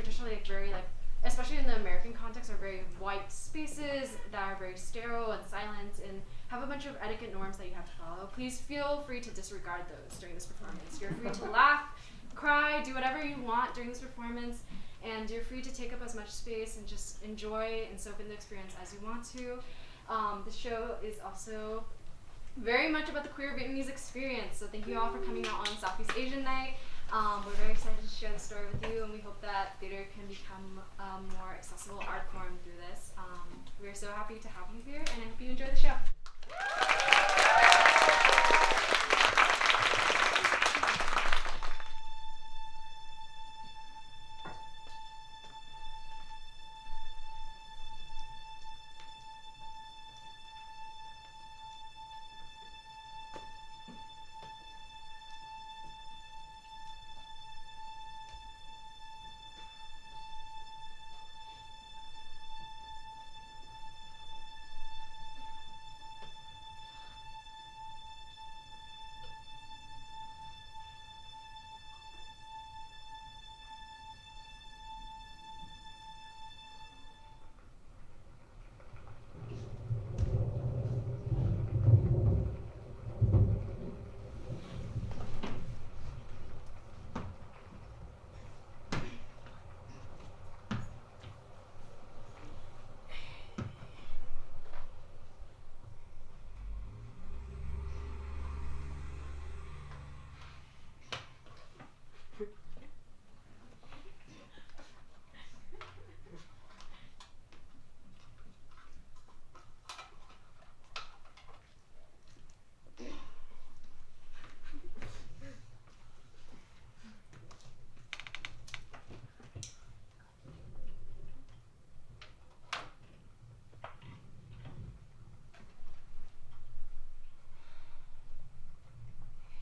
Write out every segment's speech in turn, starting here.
traditionally very especially in the American context, are very white spaces that are very sterile and silent and have a bunch of etiquette norms that you have to follow. Please feel free to disregard those during this performance. You're free to laugh, cry, do whatever you want during this performance, and you're free to take up as much space and just enjoy and soak in the experience as you want to. The show is also very much about the queer Vietnamese experience, so thank you all for coming out on Southeast Asian Night. We're very excited to share the story with you, and we hope that theater can become a more accessible art form through this. We're so happy to have you here, and I hope you enjoy the show.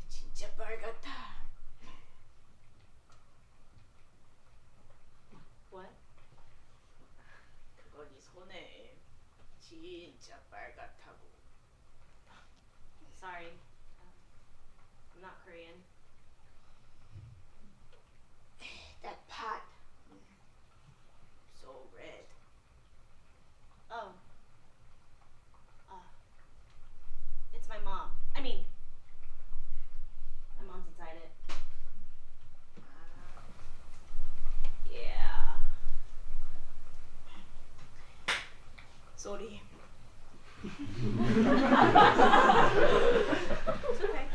진짜 빨갛다. What? 그거 네 손에 진짜 빨갛다고. Sorry. I'm not Korean. That pot. So red. Oh. It's my mom. I mean, my mom's inside it. Yeah. Sorry. It's okay.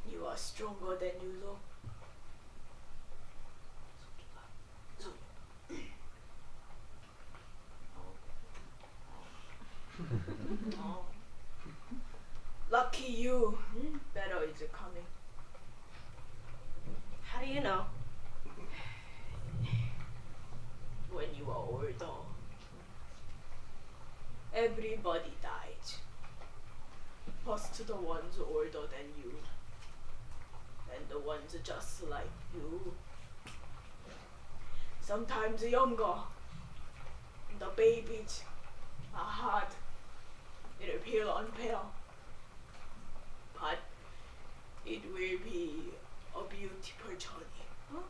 You are stronger than you look. Oh. Lucky you. Better is coming. How do you know? When you are older, everybody dies. First the ones older than you, and the ones just like you. Sometimes younger. The babies are hard. It'll feel unfair. But it will be a beautiful journey. Huh?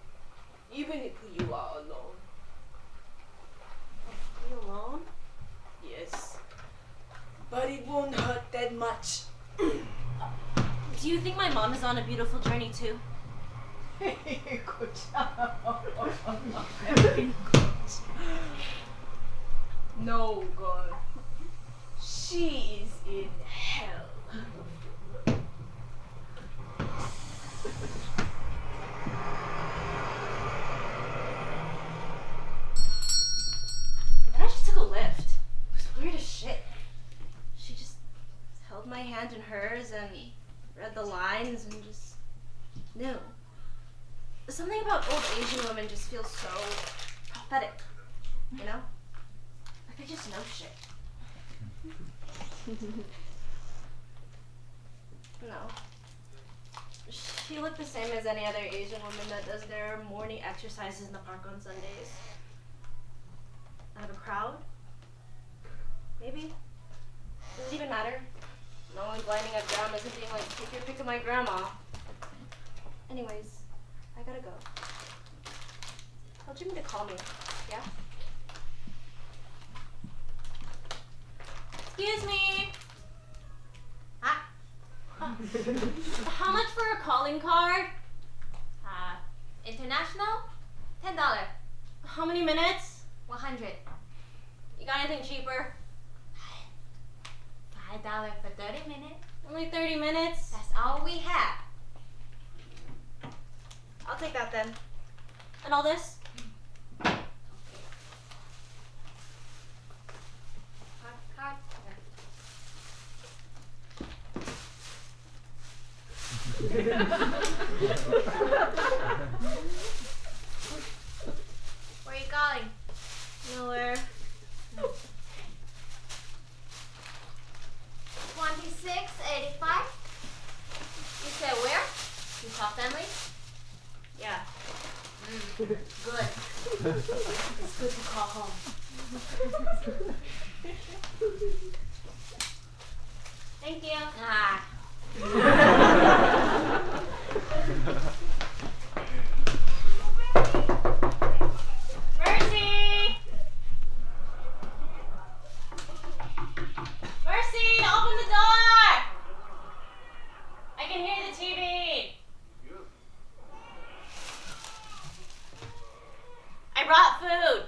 Even if you are alone. Are you alone? Yes. But it won't hurt that much. Do you think my mom is on a beautiful journey too? No, girl. She is in hell. Then I just took a lift. It was weird as shit. She just held my hand in hers and read the lines and just knew. Something about old Asian women just feels so prophetic, you know? Like they just know shit. No. She looked the same as any other Asian woman that does their morning exercises in the park on Sundays. Out of a crowd? Maybe? Does it even matter? my grandma. Anyways, I gotta go. Tell Jimmy to call me, yeah? Excuse me! How much for a calling card? International? $10. How many minutes? 100. You got anything cheaper? $5 for 30 minutes. Only 30 minutes? That's all we have. I'll take that then. And all this? Card. Where are you going? Nowhere. 2685. You said where? Utah family? Yeah. Good. It's good to call home. Thank you. Ah. Mercy! Mercy, open the door! I can hear the TV. I brought food.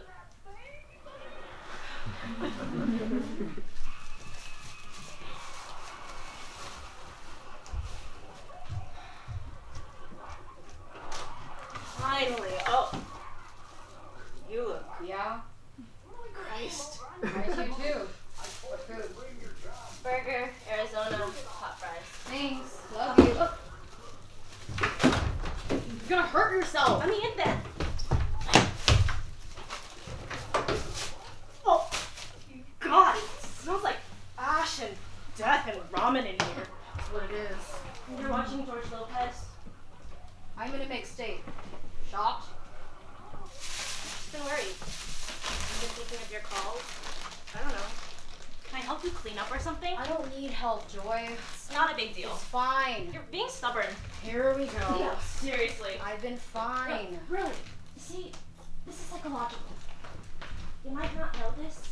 Finally. Oh. You look. Yeah. Christ. Nice you too. What food? Burger, Arizona, hot fries. Thanks. Love you. You're gonna hurt yourself. Let me in then. Oh, God, it smells like ash and death and ramen in here. That's what it is. You're watching George Lopez? I'm in a mixed state. Shocked? Don't worry. I've been thinking of your calls. I don't know. Can I help you clean up or something? I don't need help, Joy. It's not a big deal. It's fine. You're being stubborn. Here we go. Yeah, seriously. I've been fine. Really? You see, this is psychological. You might not know this,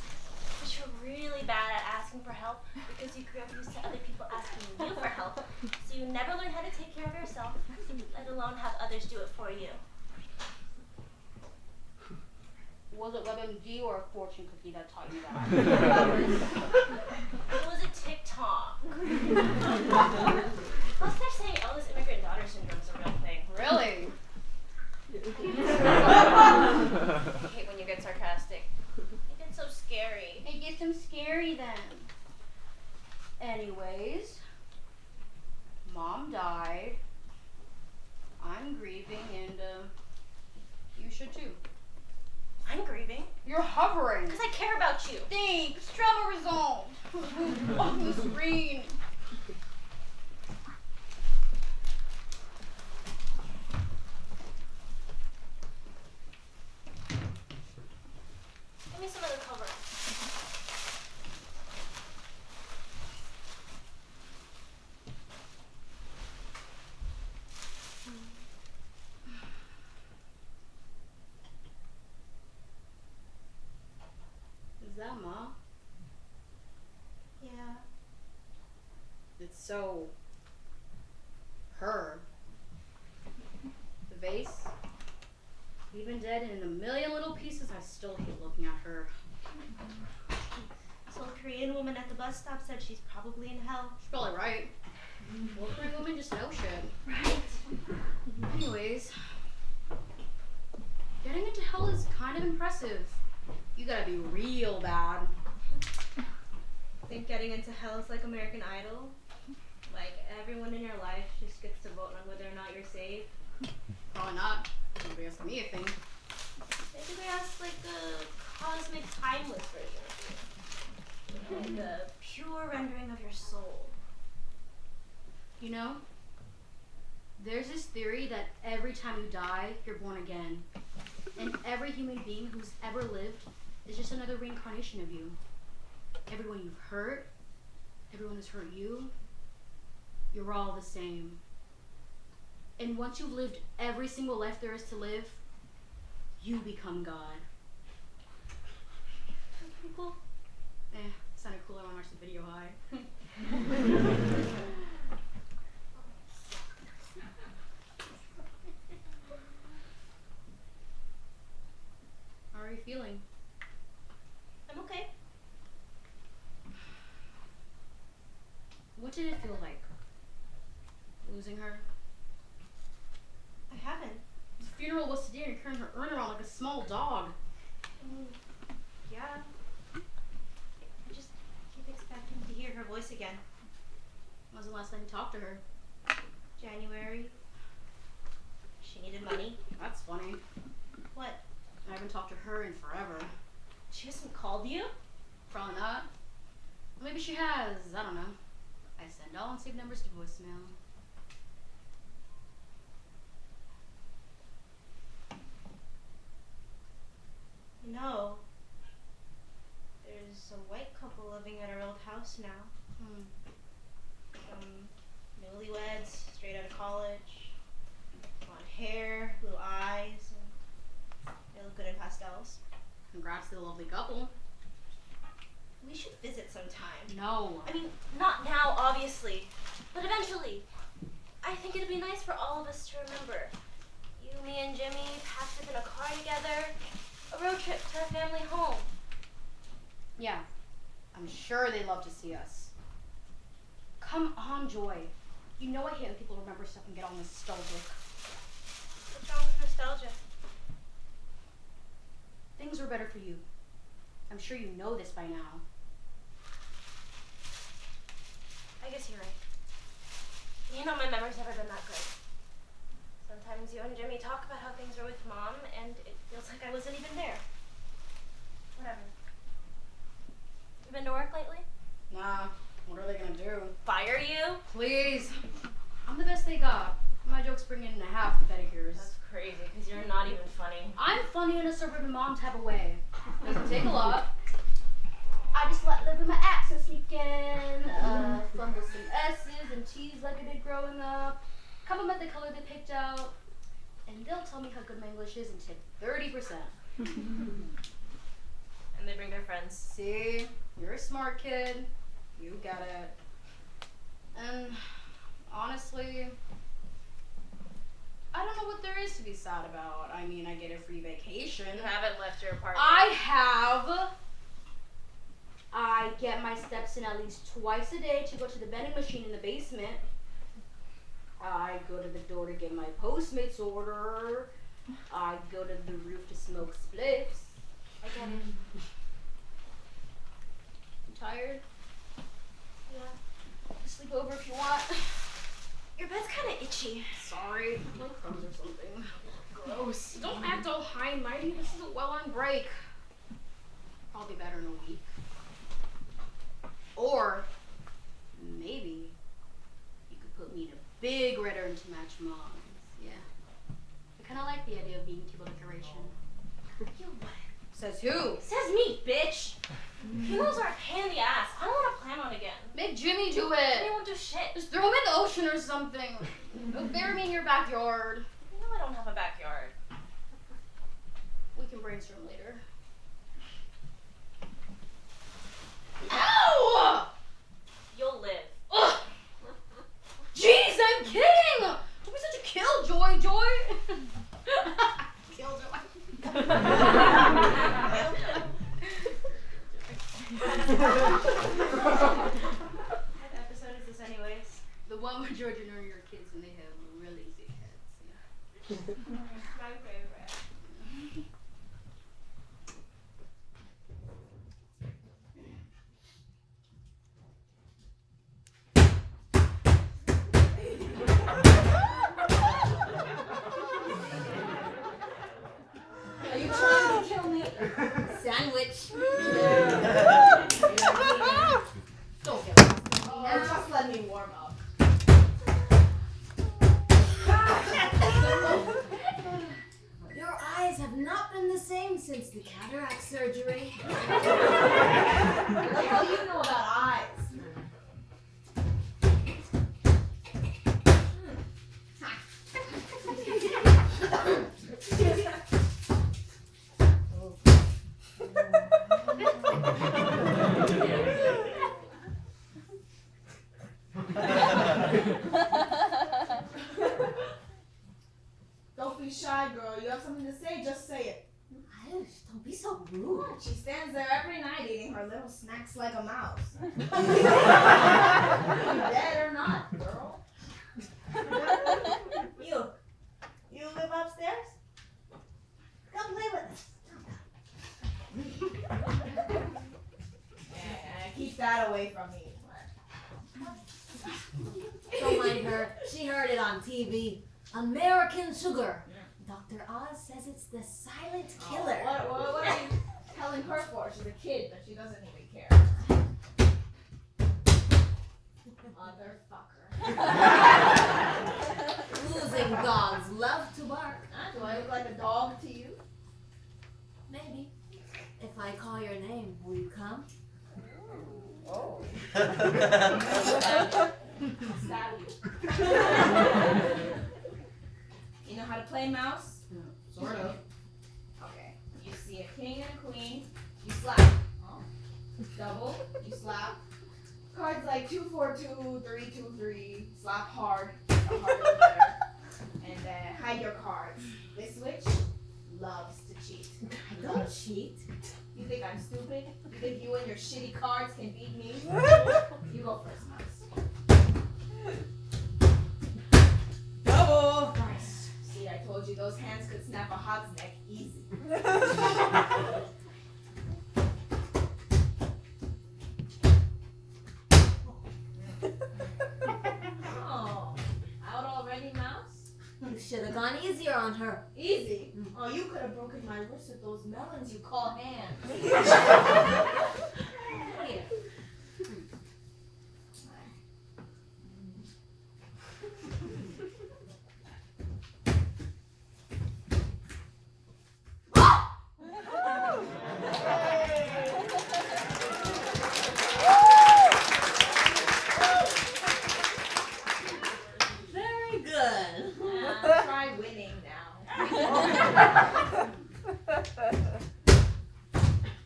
but you're really bad at asking for help because you grew up used to other people asking you for help. So you never learn how to take care of yourself, let alone have others do it for you. Was it WebMD or a fortune cookie that taught you that? It was a TikTok. Plus they're saying eldest immigrant daughter syndrome is a real thing. Really? I hate when you get sarcastic. You get so scary. It gets them scary then. Anyways, Mom died. I'm grieving and you should too. I'm grieving. You're hovering. Because I care about you. Thanks. Trauma resolved. Off the screen. Give me some of the cover. Is that Ma? Yeah. It's so her. The vase, even dead and in a million little pieces, I still hate looking at her. This old Korean woman at the bus stop said she's probably in hell. She's probably right. Well, Korean women just know shit. Right? Anyways, getting into hell is kind of impressive. You gotta be real bad. Think getting into hell is like American Idol? Like everyone in your life just gets to vote on whether or not you're saved? Probably not. Nobody asked me a thing. Maybe they ask like a cosmic timeless version of you. Like the pure rendering of your soul. You know, there's this theory that every time you die, you're born again. And every human being who's ever lived is just another reincarnation of you. Everyone you've hurt, everyone who's hurt you, you're all the same. And once you've lived every single life there is to live, you become God. That's pretty cool. Sounded cooler when I watched the video high. How are you feeling? I'm okay. What did it feel like? Losing her? I haven't. The funeral was today and you're carrying her urn around like a small dog. Yeah. I just keep expecting to hear her voice again. When was the last time you talked to her? January. She needed money. That's funny. What? I haven't talked to her in forever. She hasn't called you? Probably not. Maybe she has. I don't know. I send all unsaved numbers to voicemail. You know, there's a white couple living at our old house now. Newlyweds, straight out of college, blonde hair, blue eyes, and they look good in pastels. Congrats to the lovely couple. We should visit sometime. No. I mean, not now, obviously, but eventually. I think it'd be nice for all of us to remember. You, me, and Jimmy packed up in a car together. A road trip to our family home. Yeah. I'm sure they'd love to see us. Come on, Joy. You know I hate when people remember stuff and get all nostalgic. What's wrong with nostalgia? Things were better for you. I'm sure you know this by now. I guess you're right. You know, my memory's never been that good. Sometimes you and Jimmy talk about how things were with Mom, and it feels like I wasn't even there. Whatever. You been to work lately? Nah. What are they gonna do? Fire you? Please. I'm the best they got. My jokes bring in half the pedicures. That's crazy, because you're not even funny. I'm funny in a suburban mom type of way. Doesn't take a lot. I just let live in my accent sneak in, fumble some S's and T's like I did growing up, compliment the color they picked out, and they'll tell me how good my English is and tip 30%. And they bring their friends. See? You're a smart kid. You get it. And honestly, I don't know what there is to be sad about. I mean, I get a free vacation. You haven't left your apartment. I have. I get my steps in at least twice a day to go to the vending machine in the basement. I go to the door to get my Postmates order. I go to the roof to smoke spliffs. I get it. You tired? Yeah. Sleep over if you want. Your bed's kind of itchy. Sorry, my crumbs or something. Gross. Don't act all high and mighty. This is a well-earned break. I'll be better in a week. Or maybe you could put me in a big red urn to match Mom's. Yeah. I kind of like the idea of being table decoration. You what? Says who? Says me, bitch. Funerals are a pain in the ass. I don't want to plan one again. Make Jimmy do They it. won't do shit. Just throw him in the ocean or something. Don't bury me in your backyard. You know I don't have a backyard. We can brainstorm later. Ow! You'll live. Ugh! Jeez, I'm kidding! Don't be such a killjoy, Joy! Killjoy. What episode is this anyways? The one where George and your kids and they have really big heads. Yeah. My favorite. Are you trying to kill me? Sandwich. Don't kill me. Just let me warm up. Your eyes have not been the same since the cataract surgery. What the hell do you know about eyes? like a mouse. Dead or not, girl. You live upstairs? Come play with us. Yeah, keep that away from me. Don't mind her. She heard it on TV. American Sugar. Dr. Oz says it's the silent killer. What are you telling her for? She's a kid, but she doesn't even care. Motherfucker. Losing dogs love to bark. Do I look like a dog to you? Maybe. If I call your name, will you come? Oh. Stab you. You know how to play mouse? Sort of. Okay. You see a king and a queen, you slap. Oh. Double, you slap. Cards like 2, 4, 2, 3, 2, 3. Slap hard. The harder the better. And then hide your cards. This witch loves to cheat. I don't cheat. You think I'm stupid? You think you and your shitty cards can beat me? You go first, mouse. Double. Nice. See, I told you those hands could snap a hog's neck easy. Oh, out already, mouse? You should have gone easier on her. Easy. Oh, you could have broken my wrist with those melons you call hands. Here. Very good. Try winning now.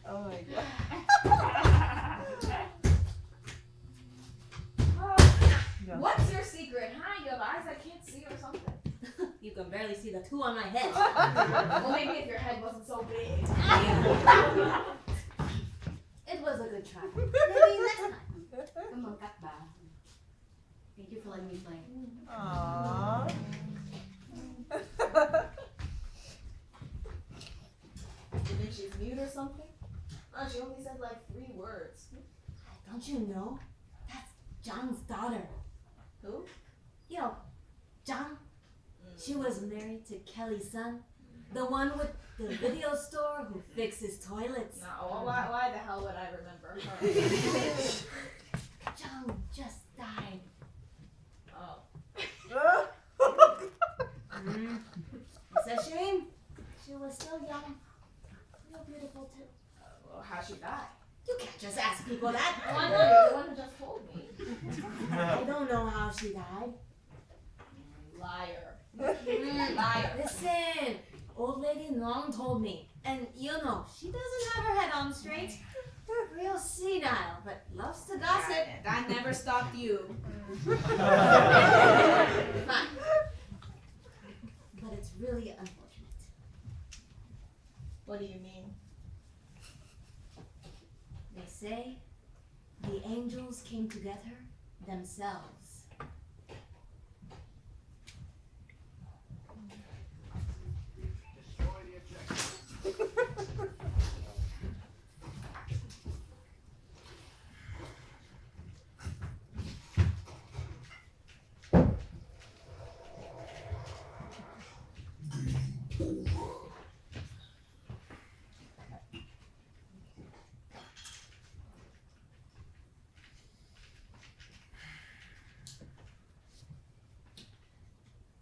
Oh my god. What's your secret, huh? You have eyes I can't see or something? You can barely see the two on my head. Well, maybe if your head wasn't so big. It was a good try. Maybe next time. Come on, Kakba. Thank you for letting me play. Aww. You think she's mute or something? Oh, she only said like 3 words. Don't you know? That's John's daughter. Who? You know, John. She was married to Kelly's son. The one with the video store who fixes toilets. No, well, why the hell would I remember her? John just died. Oh. It's a shame. She was still young. Real beautiful too. Well, how'd she die? You can't just ask people that. Oh, I know, you're the one who just told me. I don't know how she died. Liar. Liar. Listen, old lady Long told me. And you know, she doesn't have her head on straight. Real senile, but loves to gossip. That never stopped you. Fine. But it's really unfortunate. What do you mean? They say the angels came to get her themselves.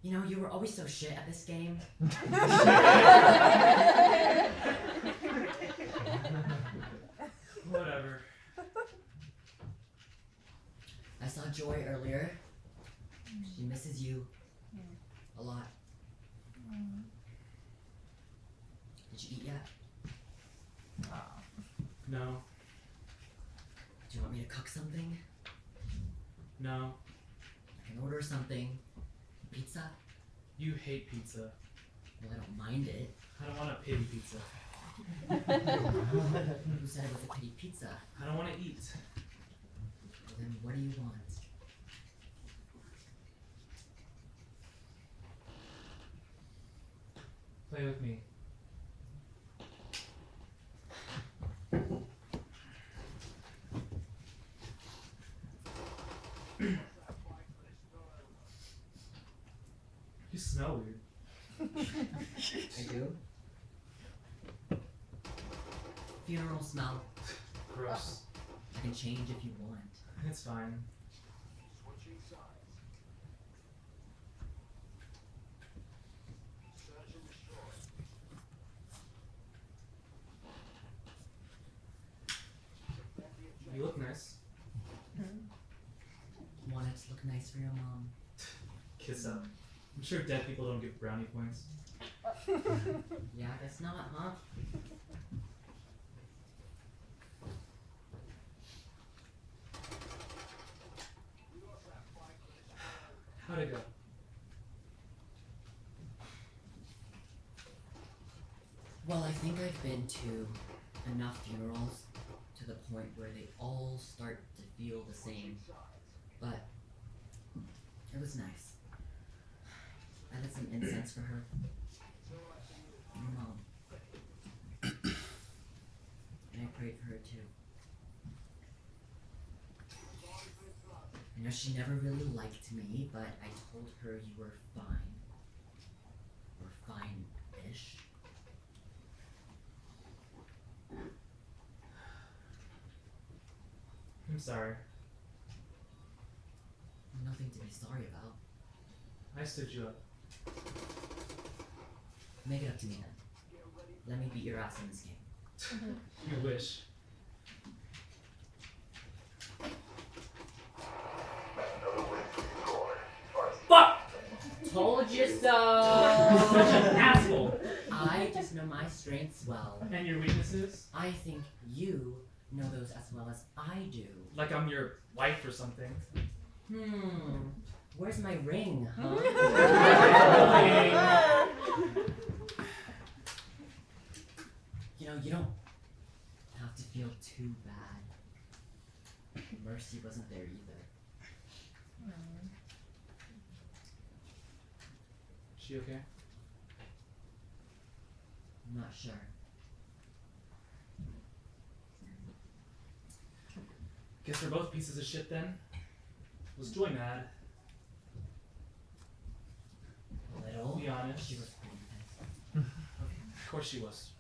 You know, you were always so shit at this game. Whatever. I saw Joy earlier. She misses you a lot. Did you eat yet? No. Do you want me to cook something? No. I can order something. Pizza? You hate pizza. Well, I don't mind it. I don't want a pity pizza. Who said it was a pity pizza? I don't want to eat. Well, then what do you want? Play with me. You smell weird. I do? Funeral smell. Gross. I can change if you want. It's fine. You look nice. Want it to look nice for your mom. Kiss up. I'm sure dead people don't get brownie points. Yeah, I guess not, huh? How'd it go? Well, I think I've been to enough funerals to the point where they all start to feel the same. But it was nice. I lit some incense for her. And her mom. And I prayed for her too. I know she never really liked me, but I told her you were fine. Or fine-ish. I'm sorry. Nothing to be sorry about. I stood you up. Make it up to me then. Let me beat your ass in this game. You wish. Fuck! Told you so! Such an asshole! I just know my strengths well. And your weaknesses? I think you know those as well as I do. Like I'm your wife or something. Where's my ring, huh? You know, you don't have to feel too bad. Mercy wasn't there either. She okay? I'm not sure. Guess we're both pieces of shit then. Was Joy mad? A little. Be honest. She was pretty pissed. Of course she was.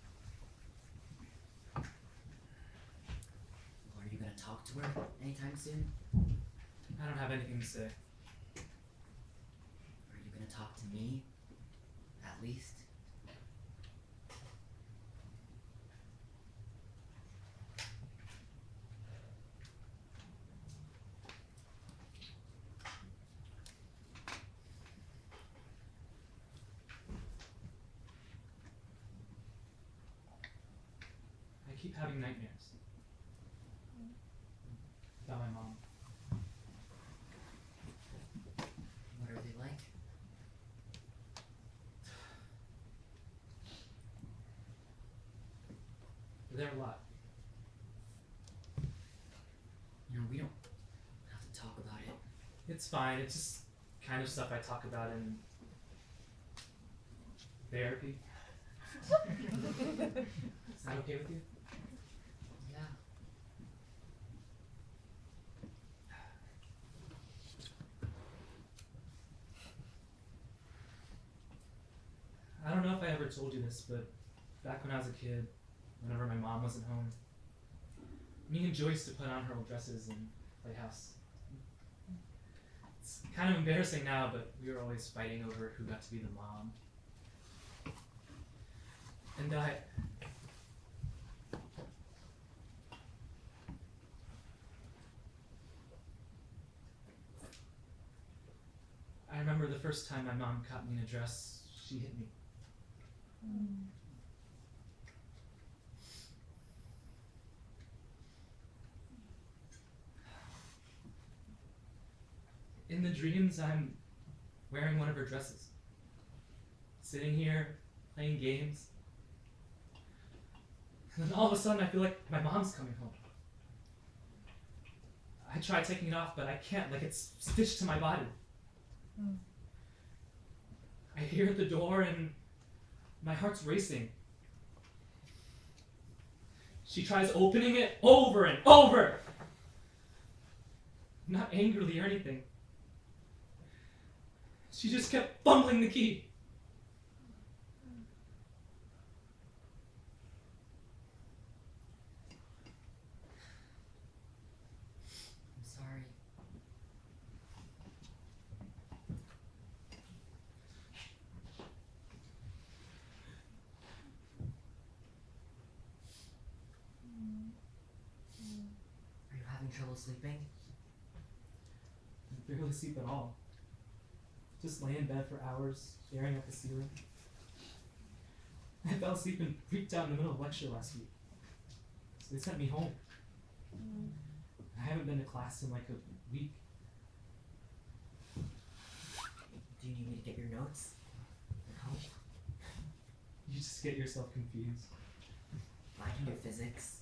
Are you gonna talk to her anytime soon? I don't have anything to say. Are you gonna talk to me? At least? I keep having nightmares. About my mom. What are they like? They're there a lot. You know, we don't have to talk about it. It's fine. It's just kind of stuff I talk about in therapy. Is that okay with you? Yeah. I don't know if I ever told you this, but back when I was a kid, whenever my mom wasn't home, me and Joy used to put on her old dresses and play house. It's kind of embarrassing now, but we were always fighting over who got to be the mom. And I remember the first time my mom caught me in a dress, she hit me. In the dreams, I'm wearing one of her dresses. Sitting here, playing games. And then all of a sudden I feel like my mom's coming home. I try taking it off, but I can't, like it's stitched to my body. I hear at the door and my heart's racing. She tries opening it over and over. Not angrily or anything. She just kept fumbling the key. I'm sorry. Are you having trouble sleeping? I barely sleep at all. Just lay in bed for hours, staring at the ceiling. I fell asleep and freaked out in the middle of lecture last week. So they sent me home. I haven't been to class in like a week. Do you need me to get your notes? Help? You just get yourself confused. I can do physics.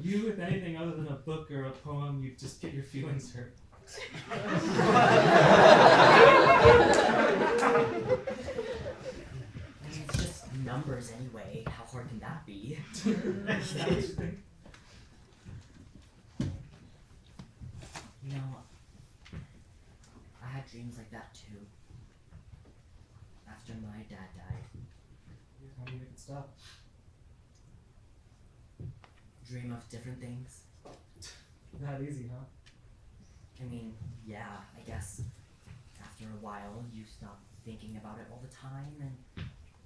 You, with anything other than a book or a poem, you just get your feelings hurt. I mean, it's just numbers anyway. How hard can that be? You know, I had dreams like that too. After my dad died. How do you make it stop? Dream of different things. Not easy, huh? I mean, yeah, I guess after a while you stop thinking about it all the time and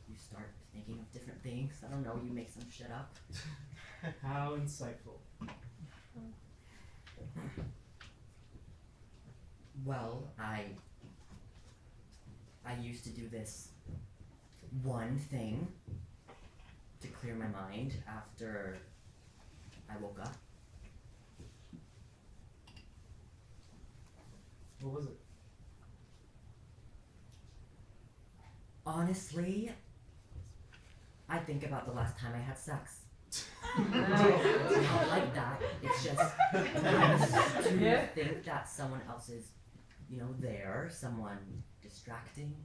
you start thinking of different things. I don't know, you make some shit up. How insightful. Well, I used to do this one thing to clear my mind after I woke up. What was it? Honestly, I think about the last time I had sex. It's not like that. It's just nice to think that someone else is, there, someone distracting.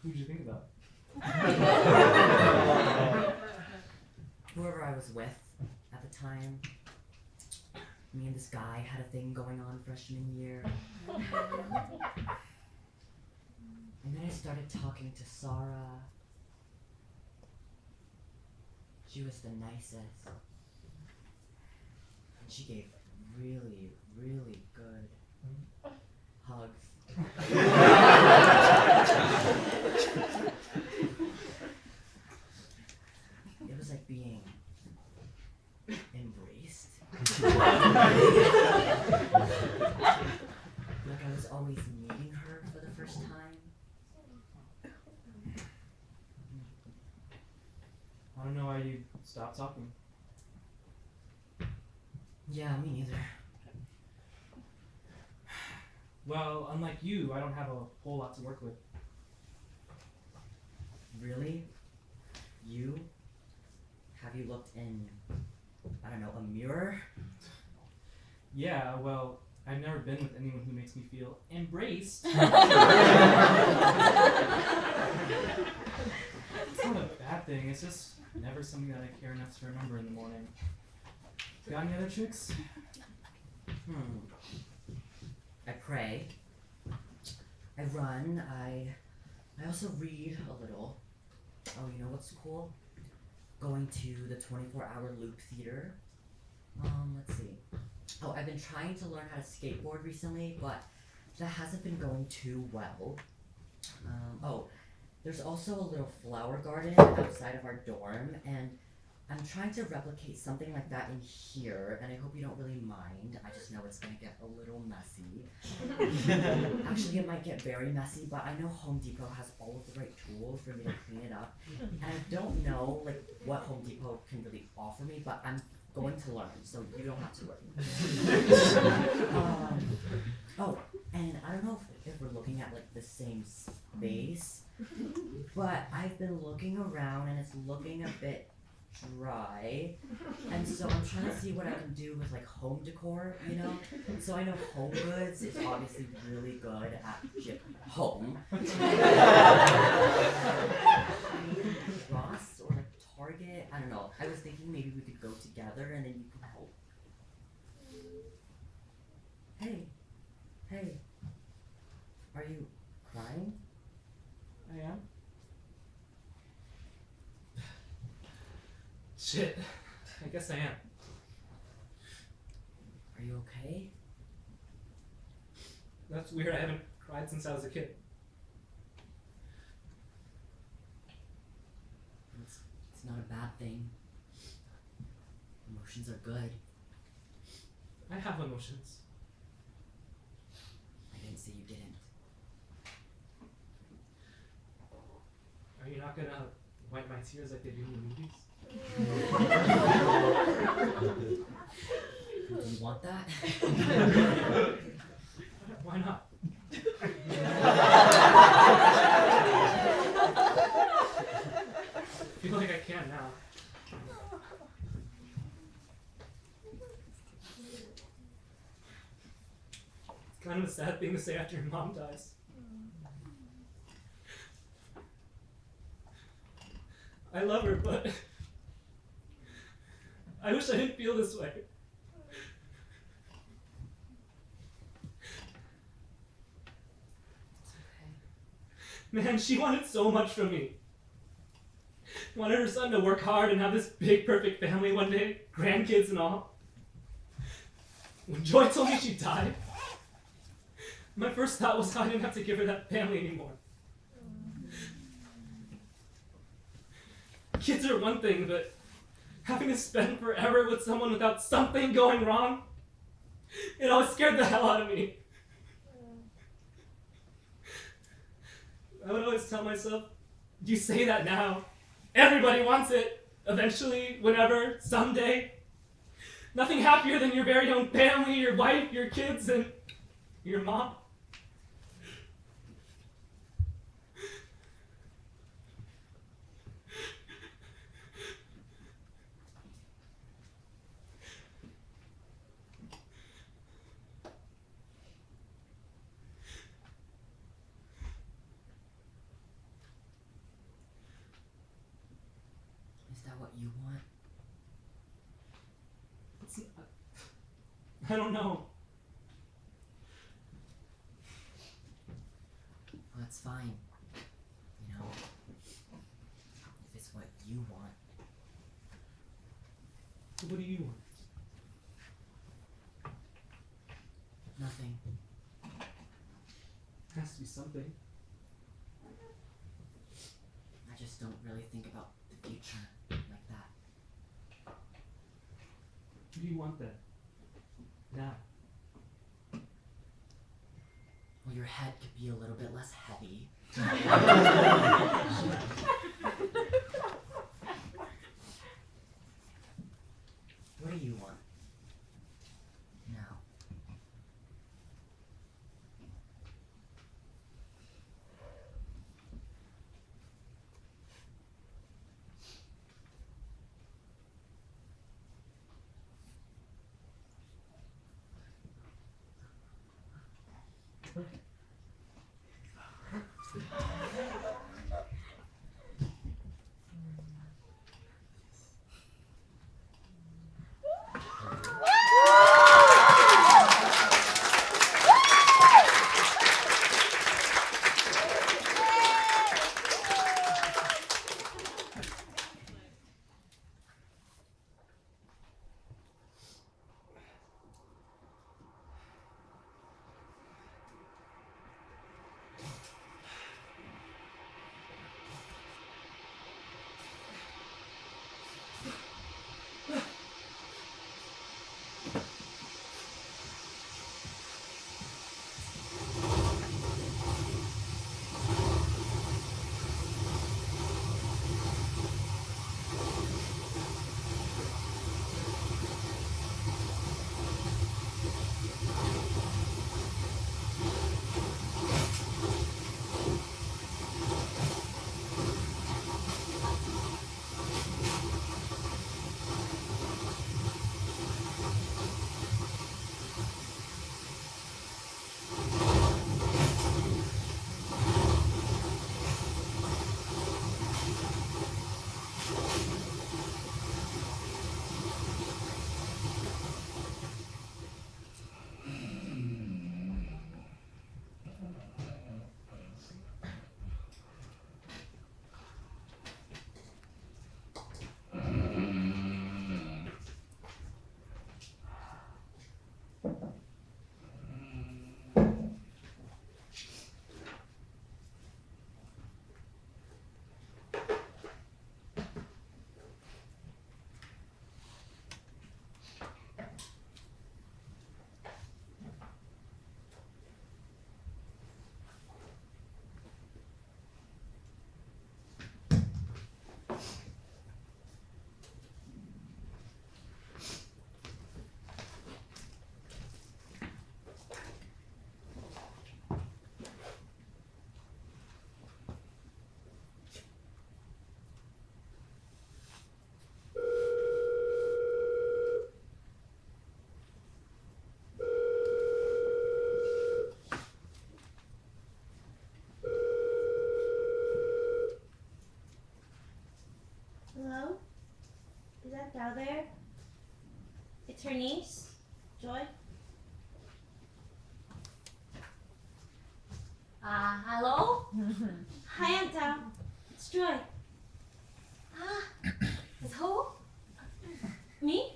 Who'd you think about? Whoever I was with at the time. Me and this guy had a thing going on freshman year. And then I started talking to Sarah. She was the nicest. And she gave really, really good hugs. It was like being embraced. Like I was always meeting her for the first time. I don't know why you stopped talking. Yeah, me neither. Well, unlike you, I don't have a whole lot to work with. Really? You? Have you looked in, I don't know, a mirror? Yeah, well, I've never been with anyone who makes me feel embraced. It's not a bad thing, it's just never something that I care enough to remember in the morning. Got any other tricks? I pray. I run. I also read a little. Oh, you know what's cool? Going to the 24-hour loop theater. Let's see. Oh, I've been trying to learn how to skateboard recently, but that hasn't been going too well. There's also a little flower garden outside of our dorm, and I'm trying to replicate something like that in here, and I hope you don't really mind. I just know it's gonna get a little messy. Actually, it might get very messy, but I know Home Depot has all of the right tools for me to clean it up. And I don't know what Home Depot can really offer me, but I'm going to learn, so you don't have to worry. Oh, and I don't know if we're looking at like the same space, but I've been looking around and it's looking a bit dry, and so I'm trying to see what I can do with like home decor, you know? So I know Home Goods is obviously really good at home. Ross or like Target, I don't know. I was thinking maybe we could go together and then you could help. Hey, are you crying? I am? Shit. I guess I am. Are you okay? That's weird. I haven't cried since I was a kid. It's not a bad thing. Emotions are good. I have emotions. I didn't say you didn't. Are you not gonna wipe my tears like they do in the movies? Do you want that? Why not? I feel like I can now. It's kind of a sad thing to say after your mom dies. I love her, but I wish I didn't feel this way. Man, she wanted so much from me. Wanted her son to work hard and have this big, perfect family one day, grandkids and all. When Joy told me she died, my first thought was how I didn't have to give her that family anymore. Kids are one thing, but having to spend forever with someone without something going wrong, it always scared the hell out of me. I would always tell myself, you say that now. Everybody wants it. Eventually, whenever, someday. Nothing happier than your very own family, your wife, your kids, and your mom. Is that what you want? I don't know. Well, that's fine. You know, if it's what you want. What do you want? Nothing. Has to be something. I just don't really think about the future like that. What do you want then? Now. Well, your head could be a little bit less heavy. What do you want? Now. It's Joy. Ah, it's who? Me?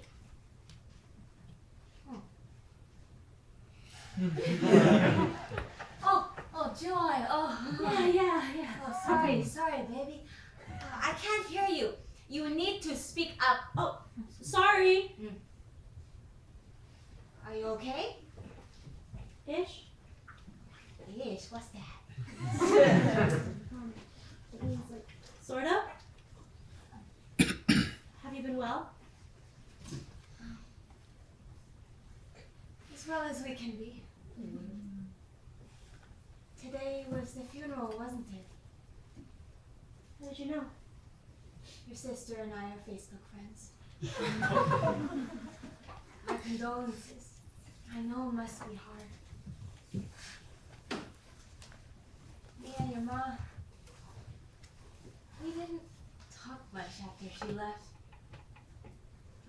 Oh, Joy. Oh, Yeah. Oh, sorry, baby. I can't hear you. You need to speak up. Oh, sorry. Are you okay? Ish. Ish, what's that? It means like, sorta. Have you been well? As well as we can be. Today was the funeral, wasn't it? How did you know? Your sister and I are Facebook friends. Our condolences. I know it must be hard. Me and your mom, we didn't talk much after she left.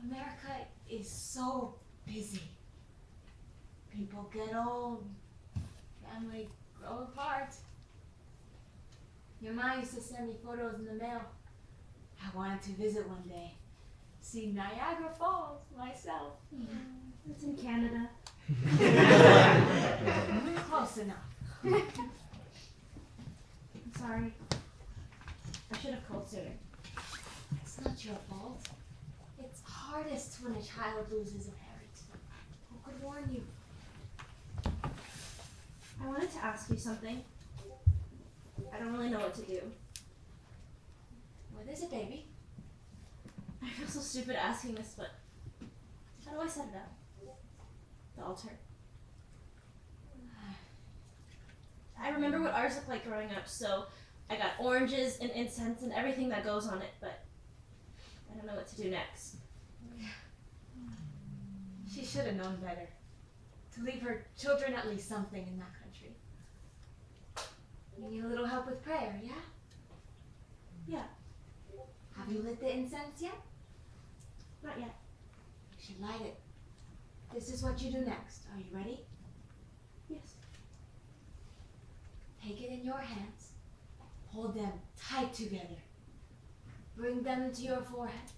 America is so busy. People get old, family grow apart. Your mom used to send me photos in the mail. I wanted to visit one day, see Niagara Falls myself. It's in Canada. Close enough. I'm sorry. I should have called sooner. It's not your fault. It's hardest when a child loses a parent. Who could warn you? I wanted to ask you something. I don't really know what to do. What is it, baby? I feel so stupid asking this, but how do I set it up? The altar. I remember what ours looked like growing up, so I got oranges and incense and everything that goes on it, but I don't know what to do next. She should have known better. To leave her children at least something in that country. You need a little help with prayer, yeah? Yeah. Have you lit the incense yet? Not yet. You should light it. This is what you do next. Are you ready? Yes. Take it in your hands. Hold them tight together. Bring them to your forehead.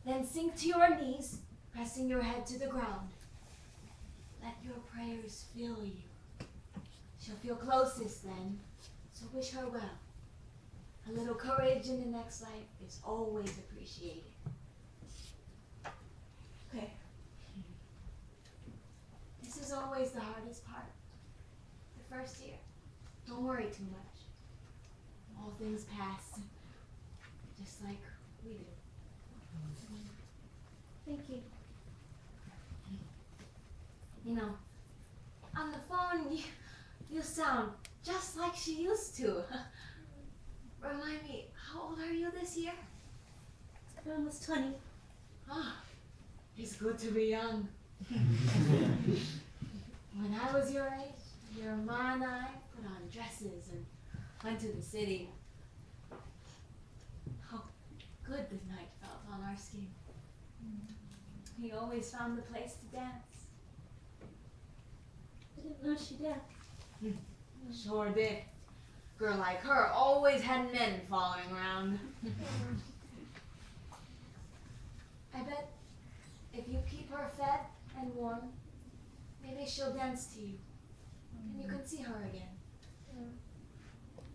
Then sink to your knees, pressing your head to the ground. Let your prayers fill you. She'll feel closest then, so wish her well. A little courage in the next life is always appreciated. Okay. This is always the hardest part. The first year. Don't worry too much. All things pass, just like we do. Thank you. You know, on the phone, you sound just like she used to. Remind me, how old are you this year? I'm almost 20. Ah, it's good to be young. When I was your age, your ma and I put on dresses and went to the city. How good the night felt on our skin. We always found a place to dance. I didn't know she did. Sure did. Girl like her always had men following around. I bet if you keep her fed and warm, maybe she'll dance to you. And you can see her again.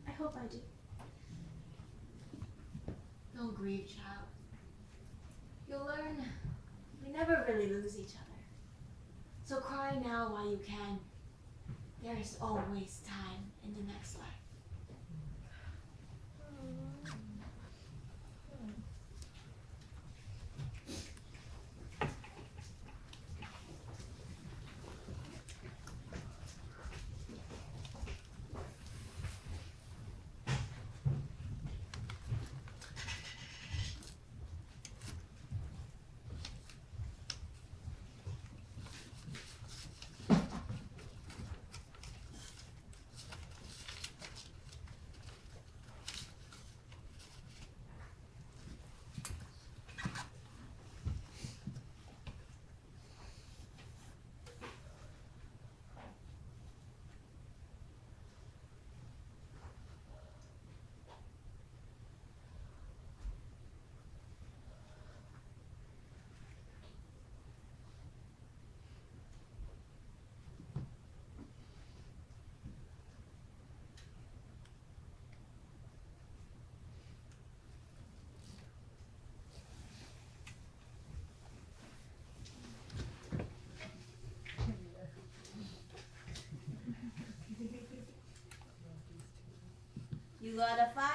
I hope I do. Don't grieve, child. You'll learn we never really lose each other. So cry now while you can. There is always time in the next life. You got a 5?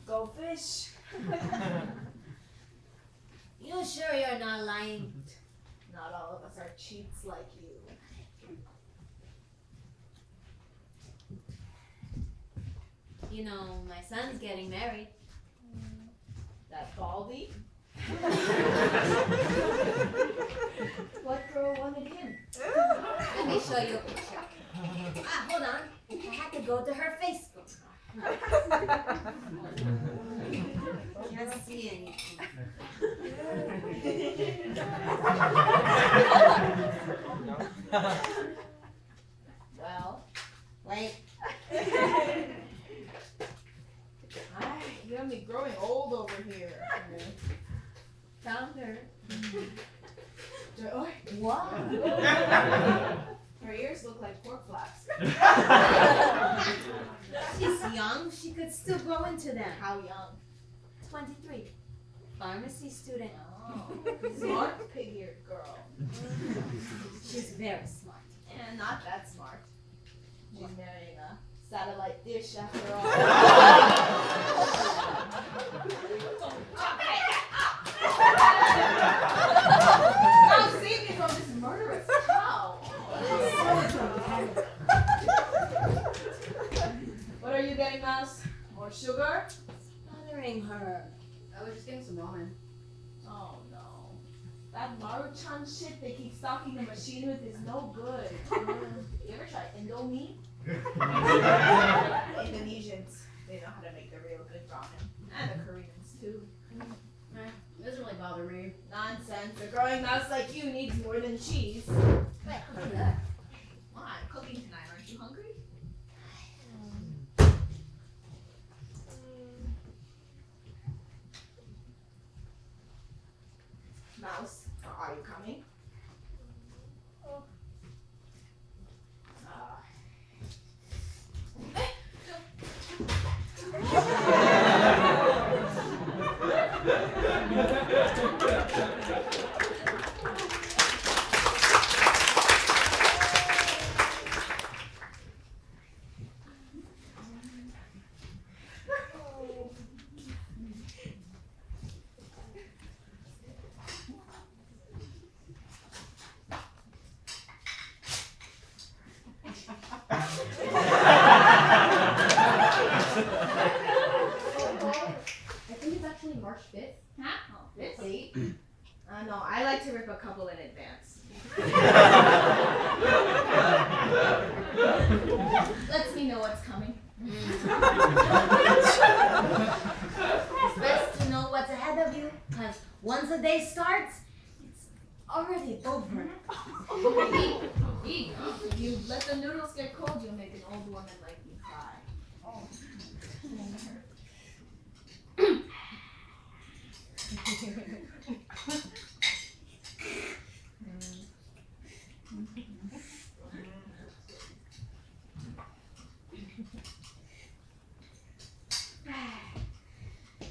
Go fish. You sure you're not lying? Not all of us are cheats like you. You know, my son's getting married. That Baldy? What girl wanted him? Let me show you a picture. Hold on. I had to go to her Facebook. Can't see anything. Well, Wait. you have me growing old over here. Found her. Joy. What? Her ears look like pork flaps. She's young. She could still grow into them. How young? 23. Pharmacy student. Oh, smart pig-eared girl. She's very smart. And not that smart. She's marrying a satellite dish after all. Now save me from this murderous cow. What are you getting, Mouse? More sugar? Bothering her. I was just getting some ramen. Oh no. That Maruchan shit they keep stocking the machine with is no good. You ever try Indomie? Indonesians, they know how to make the real good ramen. And the Koreans too. It doesn't really bother me. Nonsense. A growing mouse like you needs more than cheese. Wait, look at that. Why? I'm cooking tonight. Aren't you hungry? Mouse, are you coming? I think it's actually March 5th. Huh? Oh, This date. no, I like to rip a couple in advance. Lets me know what's coming. It's best to know what's ahead of you, because once the day starts, it's already over. If you let the noodles get cold, you'll make an old woman like me cry.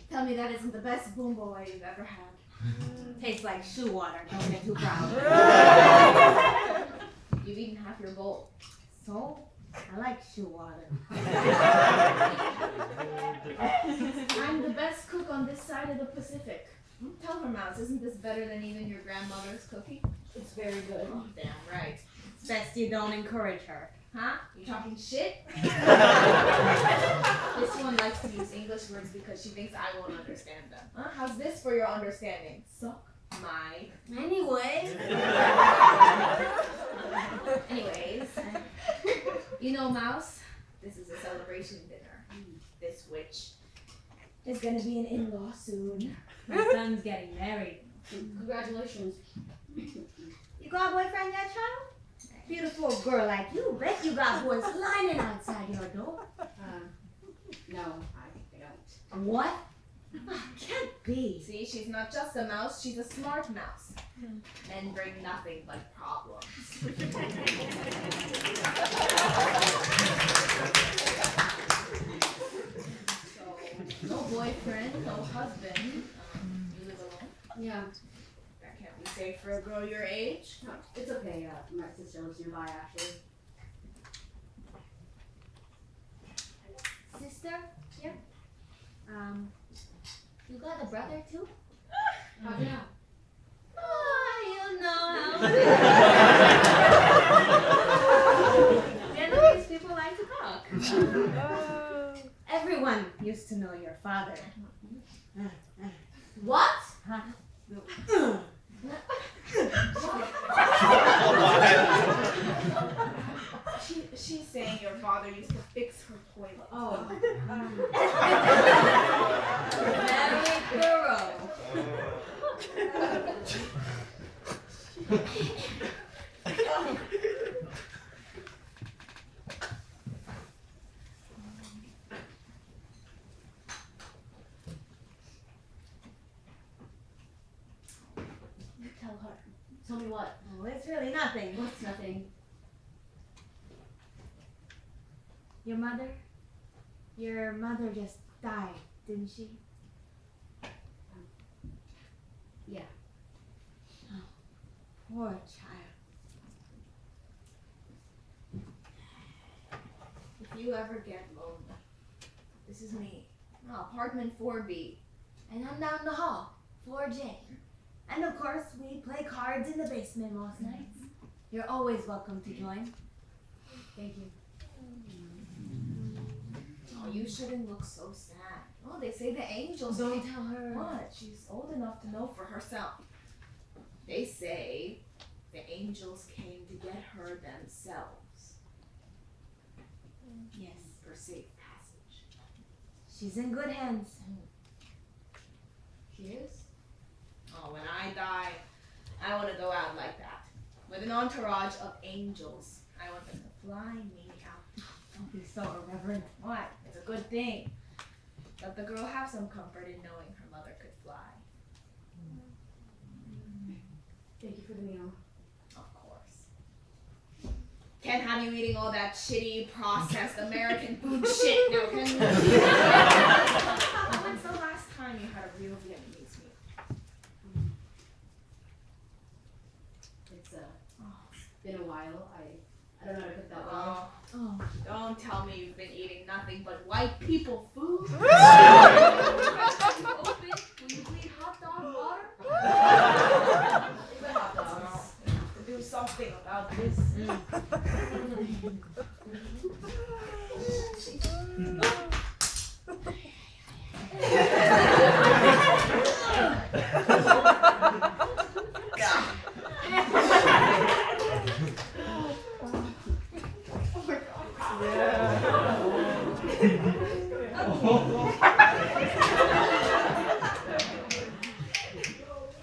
Tell me that isn't the best boom boy you've ever had. Tastes like shoe water. Don't get too proud. You've eaten half your bowl. So, I like shoe water. I'm the best cook on this side of the Pacific. Tell her, Mouse, isn't this better than even your grandmother's cookie? It's very good. Oh, damn right. It's best you don't encourage her. Huh? You talking shit? This one likes to use English words because she thinks I won't understand them. Huh? How's this for your understanding? Suck my. Anyway, Anyways, you know, Mouse, this is a celebration dinner. This witch is gonna be an in-law soon. my son's getting married. Congratulations. You got a boyfriend yet, child? Beautiful girl like you, bet you got boys lining outside your door. No, I don't. What? Can't be. See, she's not just a mouse, she's a smart mouse. Men bring nothing but problems. So, no boyfriend, no husband. You live alone? Yeah. That can't be safe for a girl your age. No, it's okay. My sister lives nearby, actually. You got a brother too? How'd you know? Oh, you know how. Vietnamese people like to talk. Everyone used to know your father. What? She's saying your father used to fix her toilet. Oh. Very thorough. Tell her. Tell me what? Oh, it's really nothing. What's nothing? Your mother just died, didn't she? Yeah. Oh, poor child. If you ever get lonely, this is me. Apartment 4B. And I'm down the hall, 4J. And of course, we play cards in the basement most nights. You're always welcome to join. Thank you. Oh, you shouldn't look so sad. Oh, they say the angels. Don't tell her. What? She's old enough to know for herself. They say the angels came to get her themselves. Yes, for safe passage. She's in good hands. She is? Oh, when I die, I want to go out like that. With an entourage of angels. I want them to fly me out. Don't be so irreverent. What? It's a good thing. Let the girl have some comfort in knowing her mother could fly. Thank you for the meal. Of course. Can't have you eating all that shitty, processed American food shit now, can you? When's the last time you had a real Vietnamese meal? It's been a while. I don't know how to cook that well. Oh, don't tell me you've been eating nothing but white people food. Open. Will you please hot dog water? Even hot dogs. To do something about this.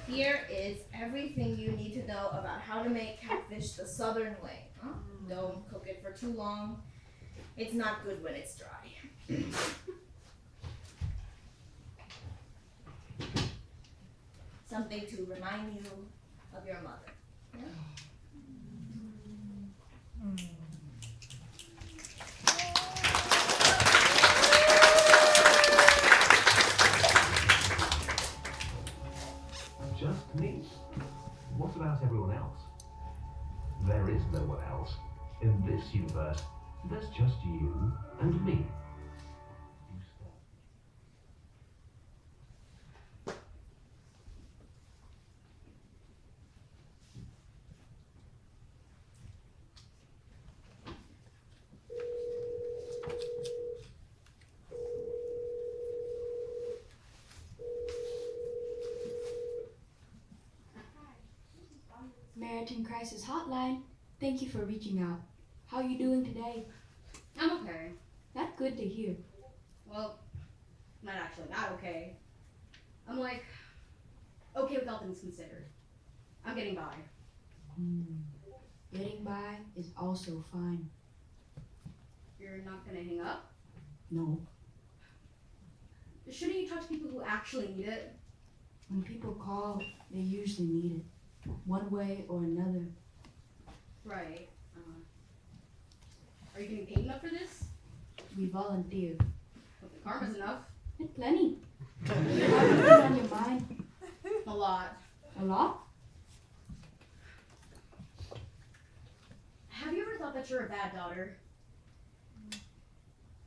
Here is everything you need to know about how to make catfish the southern way. Huh? Don't cook it for too long. It's not good when it's dry. Something to remind you of your mother. Yeah? Just me? What about everyone else? There is no one else. In this universe, there's just you and me. You stare. Maritime Crisis Hotline. Thank you for reaching out. How are you doing today? I'm okay. That's good to hear. Well, not actually not okay. I'm like, okay with all things considered. I'm getting by. Getting by is also fine. You're not gonna hang up? No. Shouldn't you talk to people who actually need it? When people call, they usually need it, one way or another. Right. Are you getting paid enough for this? We volunteer. Well, the karma's enough. And plenty. How much is on your mind? A lot. A lot? Have you ever thought that you're a bad daughter?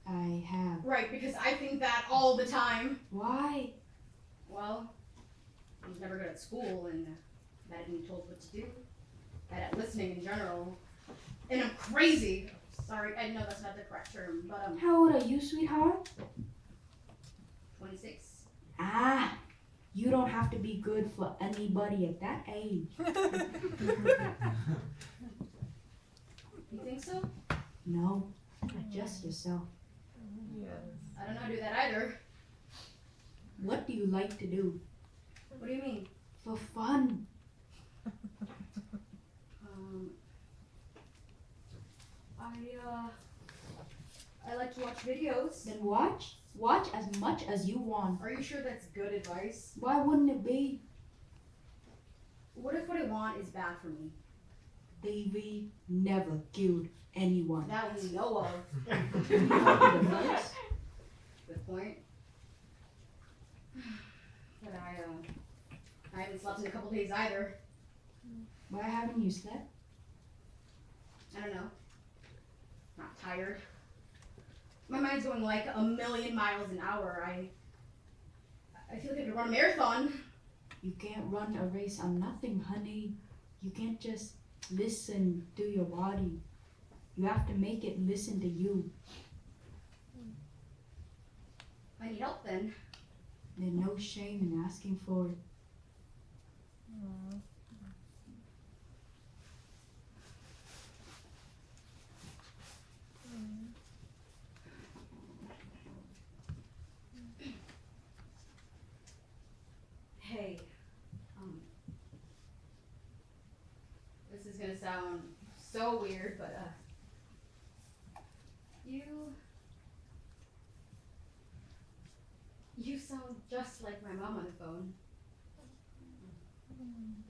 I have. Right, right, because I think that all the time. Why? Well, I was never good at school and bad at being told what to do, bad at listening in general, and I'm crazy. Sorry, I know that's not the correct term, but How old are you, sweetheart? 26. Ah, you don't have to be good for anybody at that age. You think so? No, just yourself. I don't know how to do that either. What do you like to do? What do you mean? For fun. I like to watch videos. Then watch. Watch as much as you want. Are you sure that's good advice? Why wouldn't it be? What if what I want is bad for me? Davy never killed anyone. That we know of. Yes. Good point. But I haven't slept in a couple days either. Why haven't you slept? I don't know. Not tired. My mind's going like a million miles an hour. I feel like I could run a marathon. You can't run a race on nothing, honey. You can't just listen to your body. You have to make it listen to you. I need help then. There's no shame in asking for it. Hey, this is gonna sound so weird, but you sound just like my mom on the phone.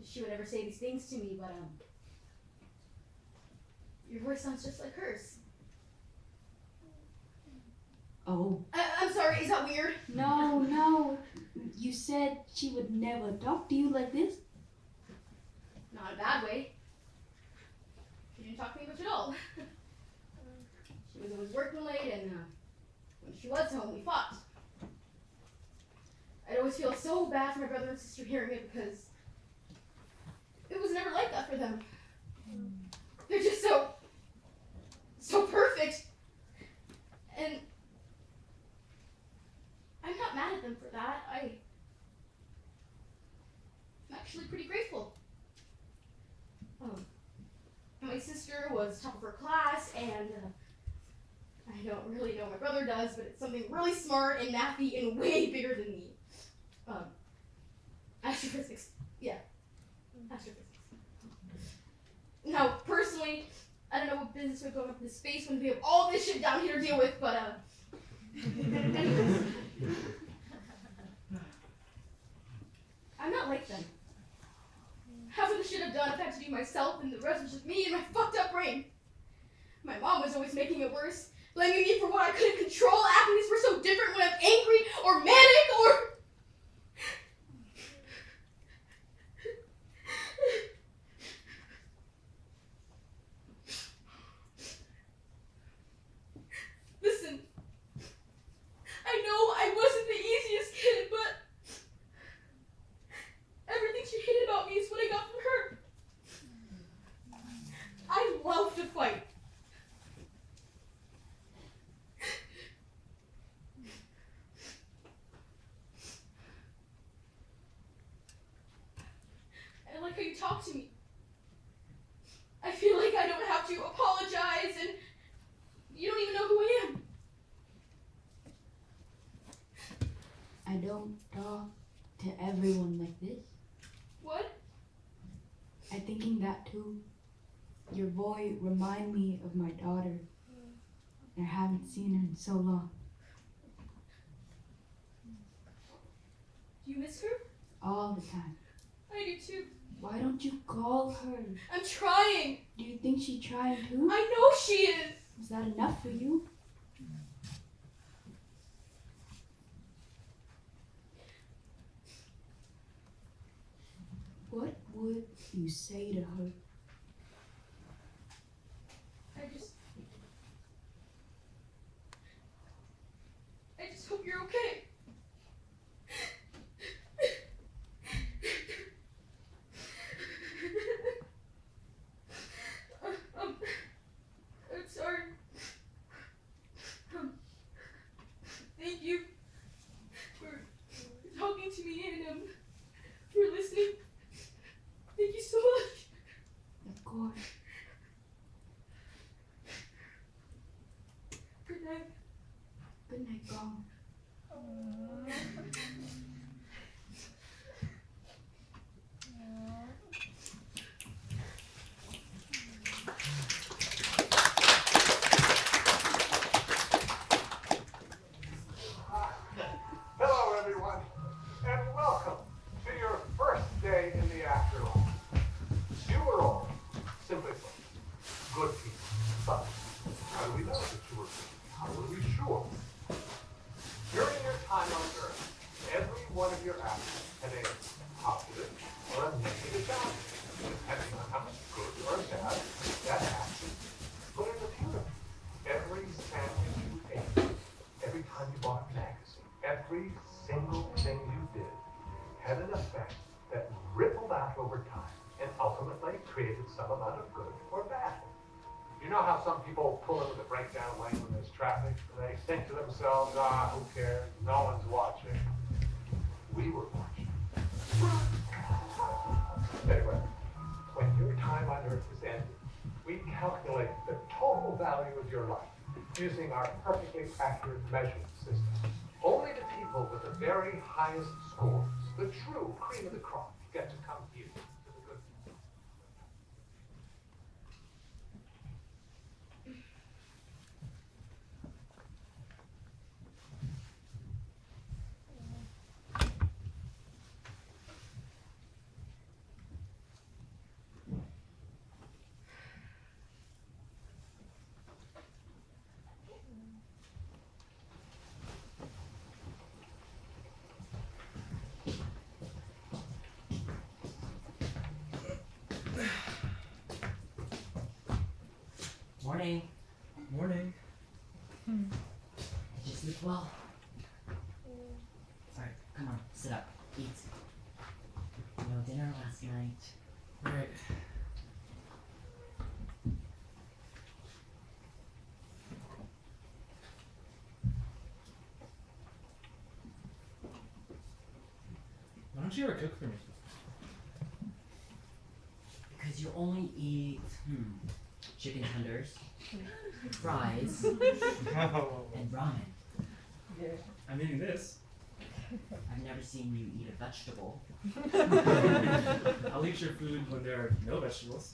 She would never say these things to me, but your voice sounds just like hers. Oh. I'm sorry, is that weird? No. You said she would never talk to you like this? Not in a bad way. She didn't talk to me much at all. She was always working late, and when she was home, we fought. I'd always feel so bad for my brother and sister hearing it because it was never like that for them. They're just so perfect. And I'm not mad at them for that. I'm actually pretty grateful. My sister was top of her class, and I don't really know what my brother does, but it's something really smart and mathy and way bigger than me. Astrophysics. Yeah. Astrophysics. Now, personally, I don't know what business we're going up into space when we have all this shit down here to deal with, but anyways. I'm not like them. Half of the shit I've done I've had to do myself, and the rest was just me and my fucked up brain. My mom was always making it worse, blaming me for what I couldn't control, acting as we're so different when I'm angry or manic or... Listen, I know I wasn't the easiest kid, but everything she hated about me is what I got from her. I love to fight. I like how you talk to me. I feel like I don't have to apologize, and you don't even know who I am. I don't talk to everyone like this. What? I'm thinking that too. Your boy remind me of my daughter. I haven't seen her in so long. Do you miss her? All the time. I do too. Why don't you call her? I'm trying. Do you think she's trying too? I know she is. Is that enough for you? What would you say to her? you're okay. I'm sorry. Thank you for talking to me and for listening. Thank you so much. Of course. Good night. Good night, Khong. Hello, everyone, and welcome to your first day in the afterlife. You were all, simply put, good people. But how do we know that you were good? How are we sure? During your time on Earth, every one of your actions had a positive or a negative value, depending on how much good or bad that action put in the future. Every sandwich you ate, every time you bought a magazine, every single thing you did had an effect that rippled out over time and ultimately created some amount of good or bad. You know how some people pull into the breakdown lane when there's traffic and they think to themselves, who cares? No one's watching. We were watching. Anyway, when your time on Earth is ended, we calculate the total value of your life using our perfectly accurate measurement system. Only the people with the very highest scores, the true cream of the crop, get to come here to the good. Morning. Morning. Did you sleep well? Alright, come on, sit up, eat. No dinner last night. Right. Why don't you ever cook for me? Because you only eat, chicken tenders, fries, and ramen. I'm eating this. I've never seen you eat a vegetable. I'll eat your food when there are no vegetables.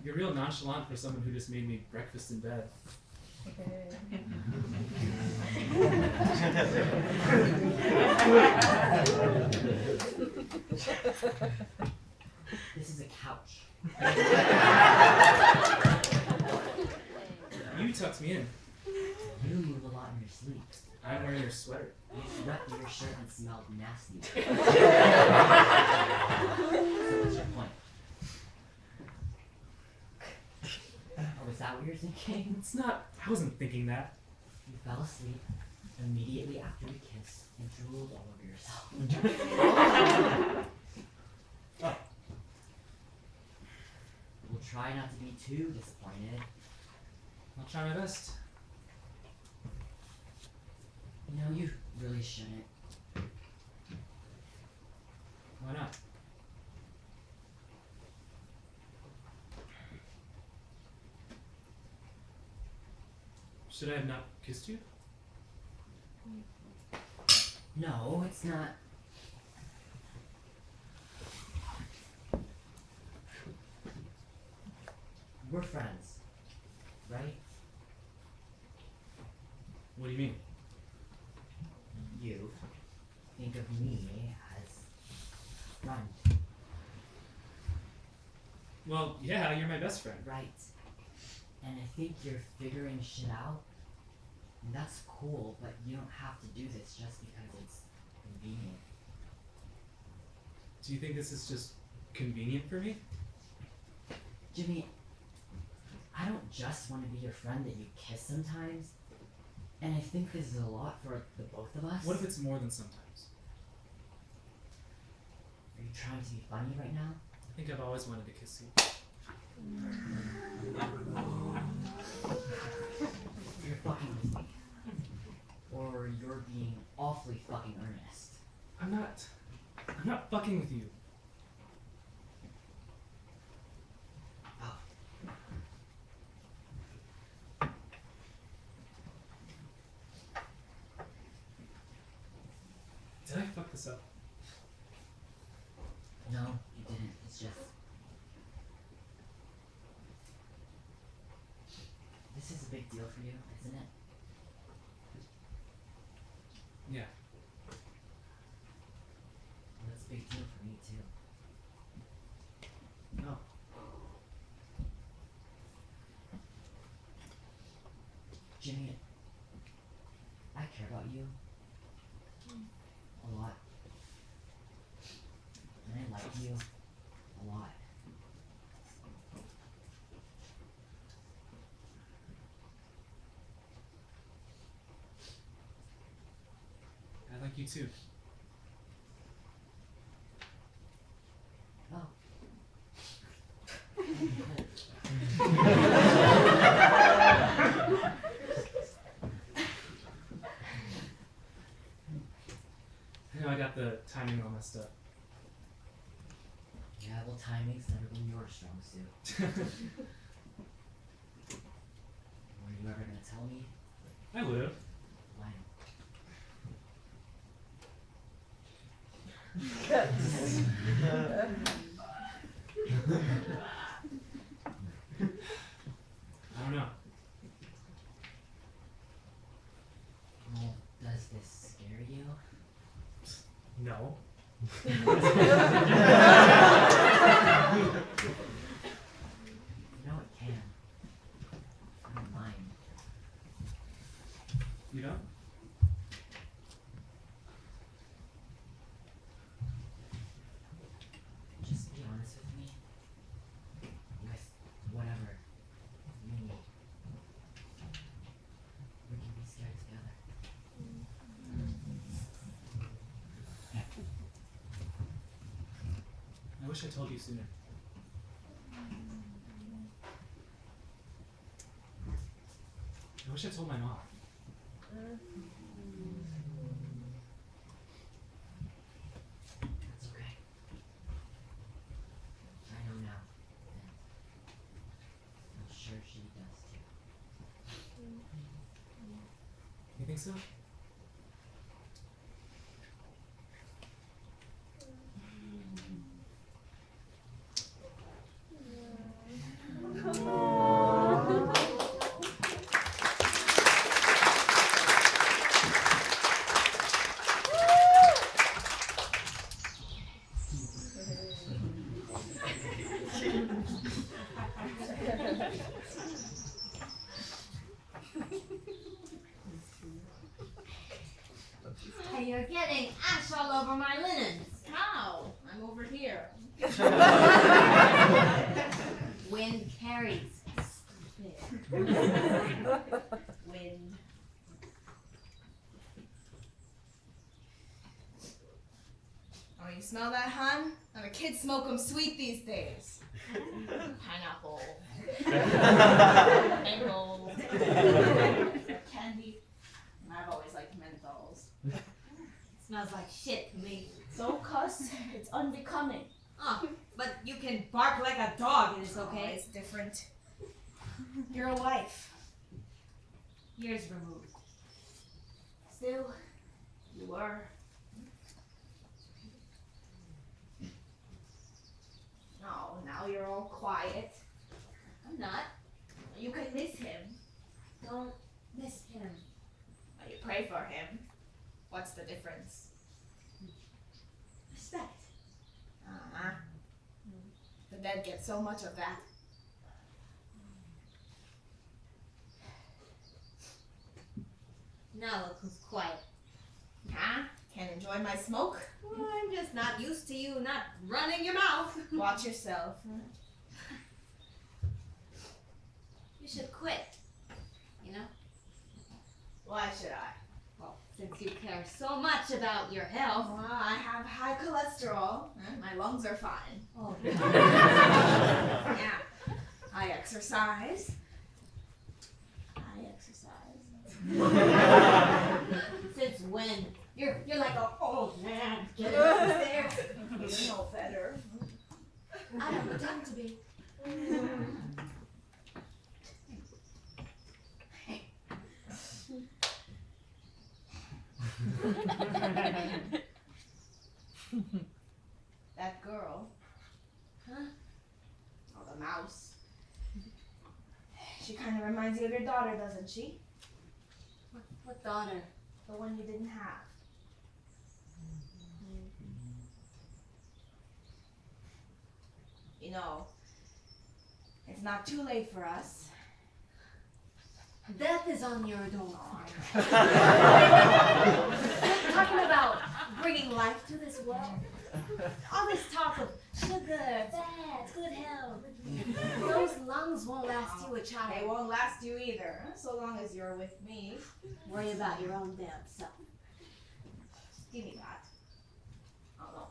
You're real nonchalant for someone who just made me breakfast in bed. This is a couch. You tucked me in. You move a lot in your sleep. I'm wearing your sweater. You sweat through your shirt and smelled nasty. So what's your point? Oh, is that what you're thinking? It's not. I wasn't thinking that. You fell asleep immediately after we kissed and drooled all over yourself. Oh. We'll try not to be too disappointed. I'll try my best. No, you really shouldn't. Why not? Should I have not kissed you? No, it's not. We're friends, right? What do you mean? You think of me as a friend, Well, yeah, you're my best friend. right? And I think you're figuring shit out. And that's cool, but you don't have to do this just because it's convenient. Do you think this is just convenient for me? Jimmy, I don't just want to be your friend that you kiss sometimes. And I think this is a lot for the both of us. What if it's more than sometimes? Are you trying to be funny right now? I think I've always wanted to kiss you. You're fucking with me. Or you're being awfully fucking earnest. I'm not fucking with you. Oh. Did I fuck this up? No, you didn't. It's just... This is a big deal for you, isn't it? Yeah. Well, that's a big deal for me, too. Oh. Jimmy, I care about you. A lot. And I like you. A lot. I like you too. Oh. I know I got the timing all messed up. Yeah, well, timing's never been your strong suit. Were you ever gonna tell me? I would have. Why? I don't know. Well, does this scare you? No. No, it can. I don't mind. You don't? Just be honest with me. With whatever you need. We can be scared together. I wish I told you sooner. I wish I told my mom. That's okay. I know now. And I'm sure she does too. You think so? You're getting ash all over my linens. How? I'm over here. Wind carries. Wind. Oh, you smell that, hon? Now the kids smoke 'em sweet these days. Pineapple. Mango. Candy. And I've always liked menthols. Smells like shit to me. So, cuss, it's unbecoming. Oh, but you can bark like a dog and it's okay. Oh, it's different. You're a wife. Years removed. Still, you were. Oh, now you're all quiet. I'm not. You can miss him. Don't miss him. Well, you pray for him. What's the difference? Respect. Uh-huh. The dead get so much of that. Now look who's quiet. Huh? Can't enjoy my smoke? Well, I'm just not used to you not running your mouth. Watch yourself. You should quit. You know? Why should I? Well, since you care so much about your health. Well, I have high cholesterol. My lungs are fine. Oh. Yeah. I exercise. Since when? You're like an old man. Get up there. You know better. I don't pretend to be. That girl. Huh? Oh, the mouse. She kind of reminds you of your daughter, doesn't she? What daughter? The one you didn't have. You know, it's not too late for us. Death is on your door. Talking about bringing life to this world. All this talk of sugar, fat, good health. Those lungs won't last you a They child. won't last you either, so long as you're with me. Worry about your own damn self. Give me that. Oh, no,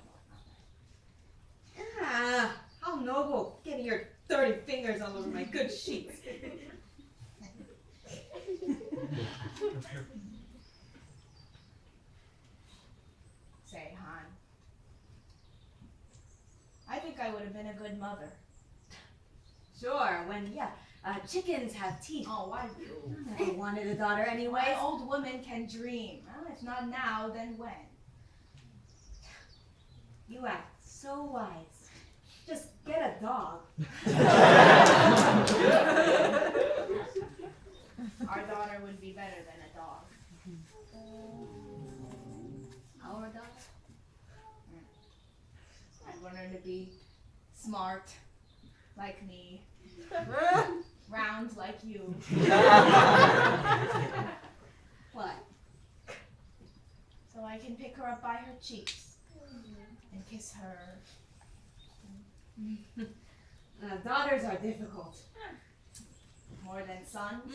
no, Ah, how noble. Getting your dirty fingers all over my good sheets. Say, hon. I think I would have been a good mother. Sure, when, chickens have teeth. Oh, why you? I wanted a daughter anyway. Why old women can dream. Well, if not now, then when? You act so wise. Just get a dog. Our daughter would be better than a dog. Our daughter? I'd want her to be smart, like me. Round, like you. What? So I can pick her up by her cheeks and kiss her. Daughters are difficult. More than sons.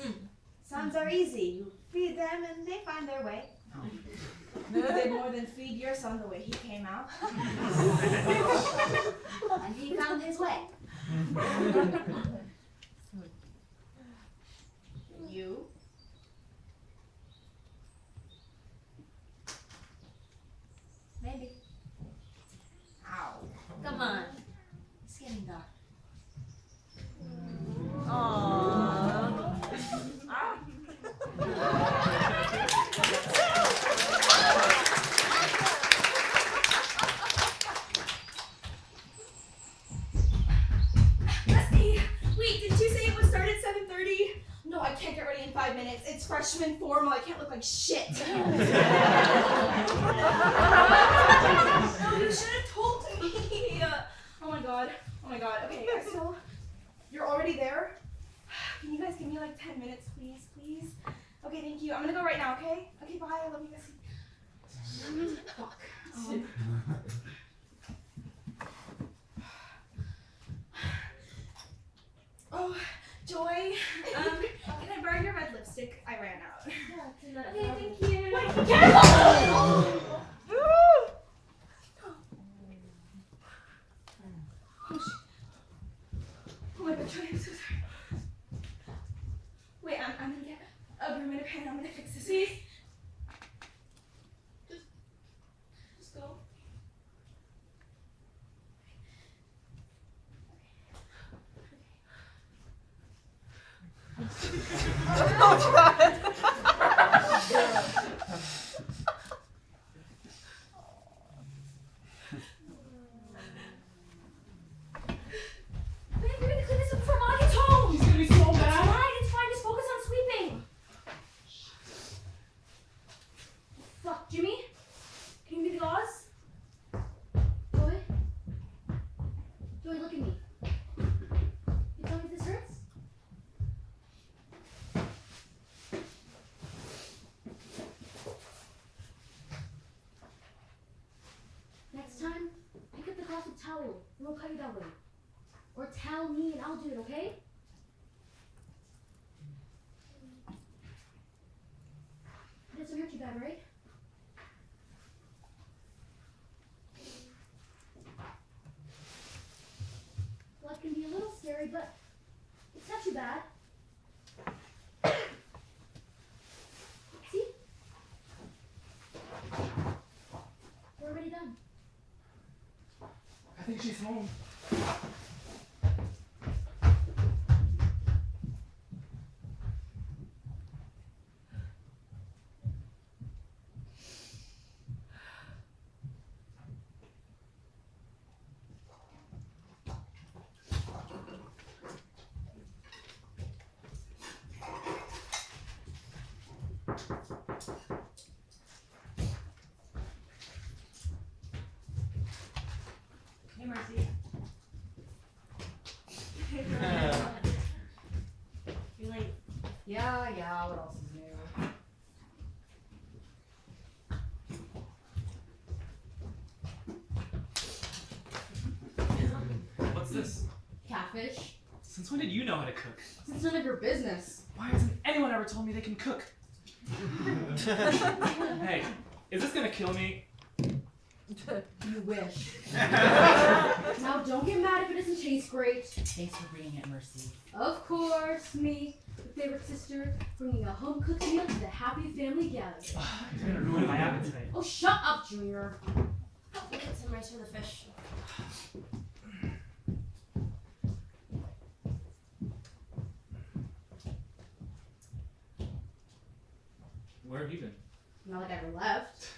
Sons are easy. You feed them and they find their way. You did more than feed your son the way he came out. And he found his way. You? Maybe. Ow. Come on. It's getting dark. Leslie, wait, didn't you say it would start at 7:30? No, I can't get ready in 5 minutes. It's freshman formal. I can't look like shit. No, you should have told me. Oh my god. Okay, so you're already there? Can you guys give me like 10 minutes, please? Okay, thank you. I'm gonna go right now, okay? Okay, bye. I love you guys. Fuck. Oh, Joy, can I borrow your red lipstick? I ran out. Okay, thank you. Wait, careful! Oh my god, Joy, I'm so sorry. Wait, I'm gonna get a broom and a pan. I'm gonna fix this. Please. Just go. Oh god. We're gonna clean this up before Mom gets home. He's gonna be so mad. It's fine. Just focus on sweeping. Fuck, Jimmy? Can you give me the gauze? Joy? Joy, look at me. You tell me if this hurts? and we'll cut you that way. Or tell me and I'll do it, okay? It doesn't hurt you bad, right? Life can be a little scary, but it's not too bad. See? We're already done. I think she's home. Hey, Mercy. You're late. Yeah, what else is new? What's this? Catfish. Since when did you know how to cook? It's none of your business. Why hasn't anyone ever told me they can cook? Hey, is this gonna kill me? You wish. Now don't get mad if it doesn't taste great. Thanks for bringing it, Mercy. Of course, me, the favorite sister, bringing a home-cooked meal to the happy family gathering. You're gonna ruin my appetite. Oh, shut up, Junior. We'll get some rice for the fish. Where have you been? Not like I ever left.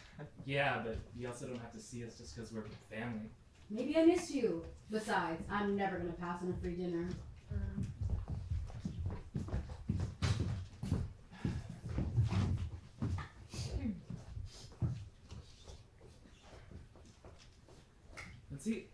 Yeah, but you also don't have to see us just because we're family. Maybe I miss you. Besides, I'm never gonna pass on a free dinner. Let's see.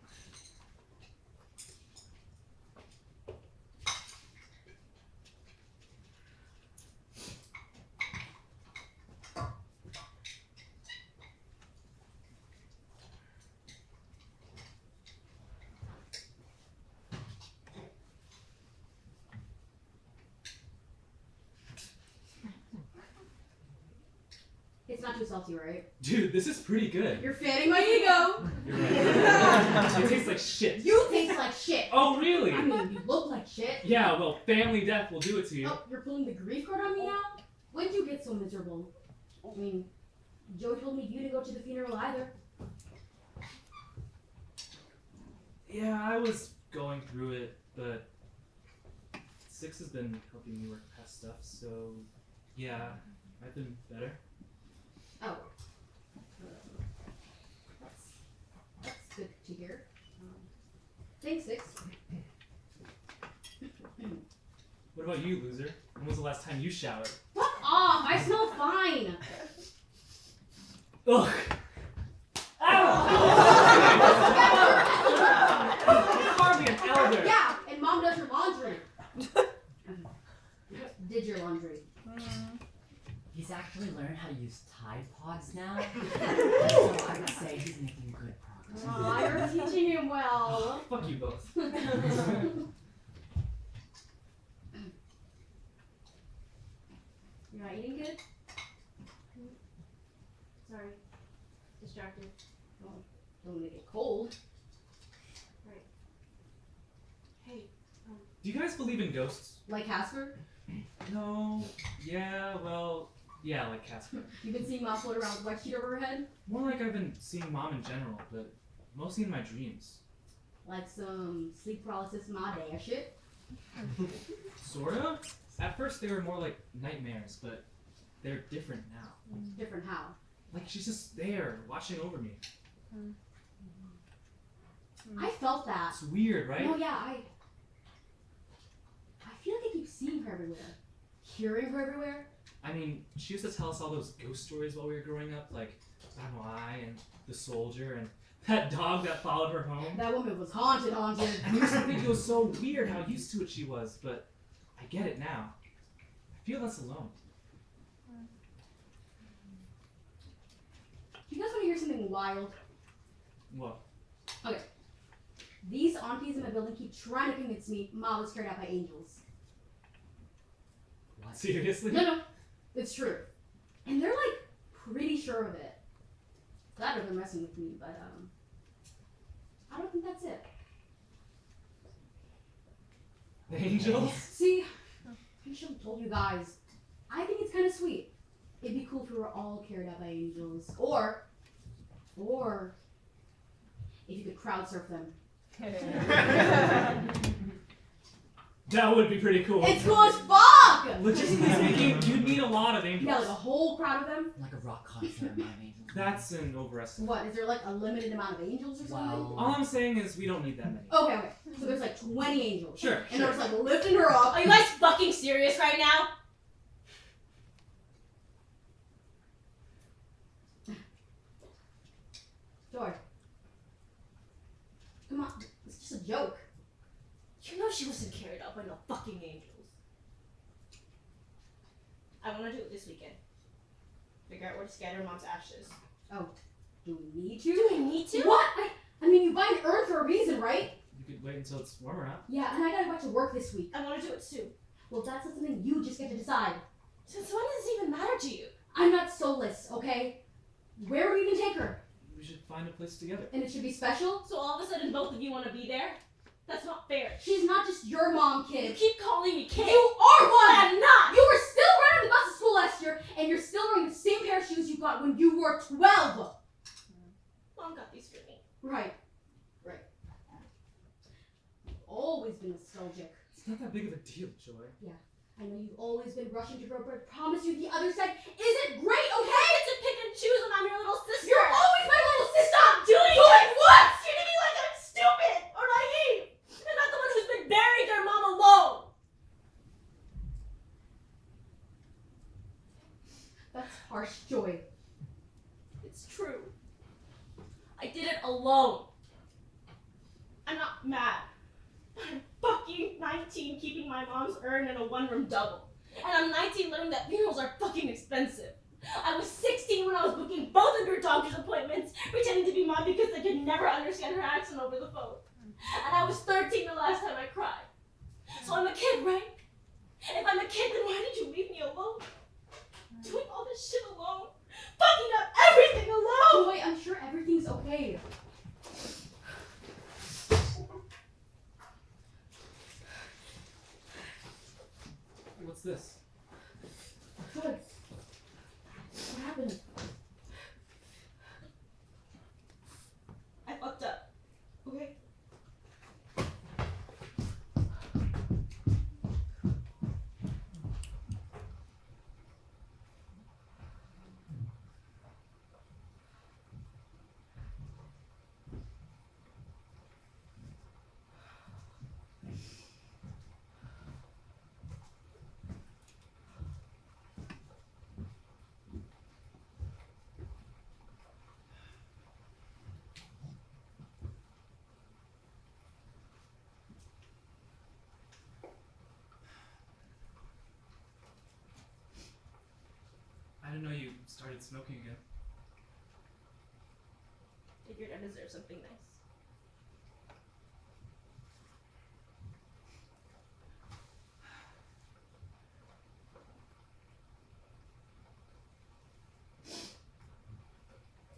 It's not too salty, right? Dude, this is pretty good. You're fanning my ego. You're right. It tastes like shit. You taste like shit. Oh, really? I mean, you look like shit. Yeah, well, family death will do it to you. Oh, you're pulling the grief card on me now? When did you get so miserable? I mean, Joe told me you didn't go to the funeral either. Yeah, I was going through it, but Six has been helping me work past stuff, so yeah, I've been better. Oh. That's good to hear. Thanks, Six. What about you, loser? When was the last time you showered? Fuck off! I smell fine! Ugh! Ow! You're hardly an elder! Yeah, and Mom does your laundry. Did your laundry. He's actually learned how to use Tide Pods now. So I would say he's making good progress. Aw, you're teaching him well. Fuck you both. You're not eating good? Sorry. Distracted. Don't make it cold. Right. Hey, Do you guys believe in ghosts? Like Casper? No. Yeah, well, yeah, like Casper. You've been seeing Mom float around with a wet sheet over her head? More like I've been seeing Mom in general, but mostly in my dreams. Like some sleep paralysis ma day shit? Sorta? At first they were more like nightmares, but they're different now. Different how? Like she's just there, watching over me. I felt that. It's weird, right? No, yeah, I feel like I keep seeing her everywhere. Hearing her everywhere. I mean, she used to tell us all those ghost stories while we were growing up, like I and the soldier and that dog that followed her home. That woman was haunted. And we used to think it was so weird how used to it she was, but I get it now. I feel less alone. Do you guys want to hear something wild? What? Okay. aunties in my building keep trying to convince me Mom was carried out by angels. What? Seriously? No, it's true. And they're like pretty sure of it. Glad they're messing with me, but I don't think that's it. The angels? See, I should have told you guys. I think it's kind of sweet. It'd be cool if we were all carried out by angels. Or if you could crowd surf them. That would be pretty cool. It's cool as fuck! Logistically speaking, you'd need a lot of angels. Yeah, like a whole crowd of them. Like a rock concert amount of angels. That's an overestimate. What, is there like a limited amount of angels or something? Well, All I'm saying is we don't need that many. Okay. So there's like 20 angels. Sure, And they're just like lifting her up. Are you guys fucking serious right now? Joy. Come on, it's just a joke. You know she wasn't carried out by no fucking angels. I want to do it this weekend. Figure out where to scatter Mom's ashes. Oh, do we need to? Do I need to? What? I mean, you buy an urn for a reason, right? You could wait until it's warmer out. Yeah, and I gotta go back to work this week. I want to do it too. Well, that's not something you just get to decide. Since when does it even matter to you? I'm not soulless, okay? Where would we even take her? We should find a place together. And it should be special? So all of a sudden both of you want to be there? That's not fair. She's not just your mom, You kid. keep calling me kid. You are one! I'm not! You were still riding the bus to school last year, and you're still wearing the same pair of shoes you got when you were 12! Mom got these for me. Right. You've always been nostalgic. It's not that big of a deal, Joy. I know you've always been rushing to grow, but I promise you the other side isn't great, okay? I get to pick and choose when I'm your little sister. You're always my little sister! Stop doing Doing it! what? Treating me like I'm stupid or naive. And not the one who's been burying their mom alone. That's harsh, Joy. It's true. I did it alone. I'm not mad. But I'm fucking 19 keeping my mom's urn in a one-room double. And I'm 19 learning that funerals are fucking expensive. I was 16 when I was booking both of your doctor's appointments, pretending to be Mom because I could never understand her accent over the phone. And I was 13 the last time I cried. So I'm a kid, right? If I'm a kid, then why did you leave me alone? Doing all this shit alone? Fucking up everything alone! Joy, I'm sure everything's okay. What's this? Joy. What happened? I fucked up. Okay? I didn't know you started smoking again. Figured I deserve something nice.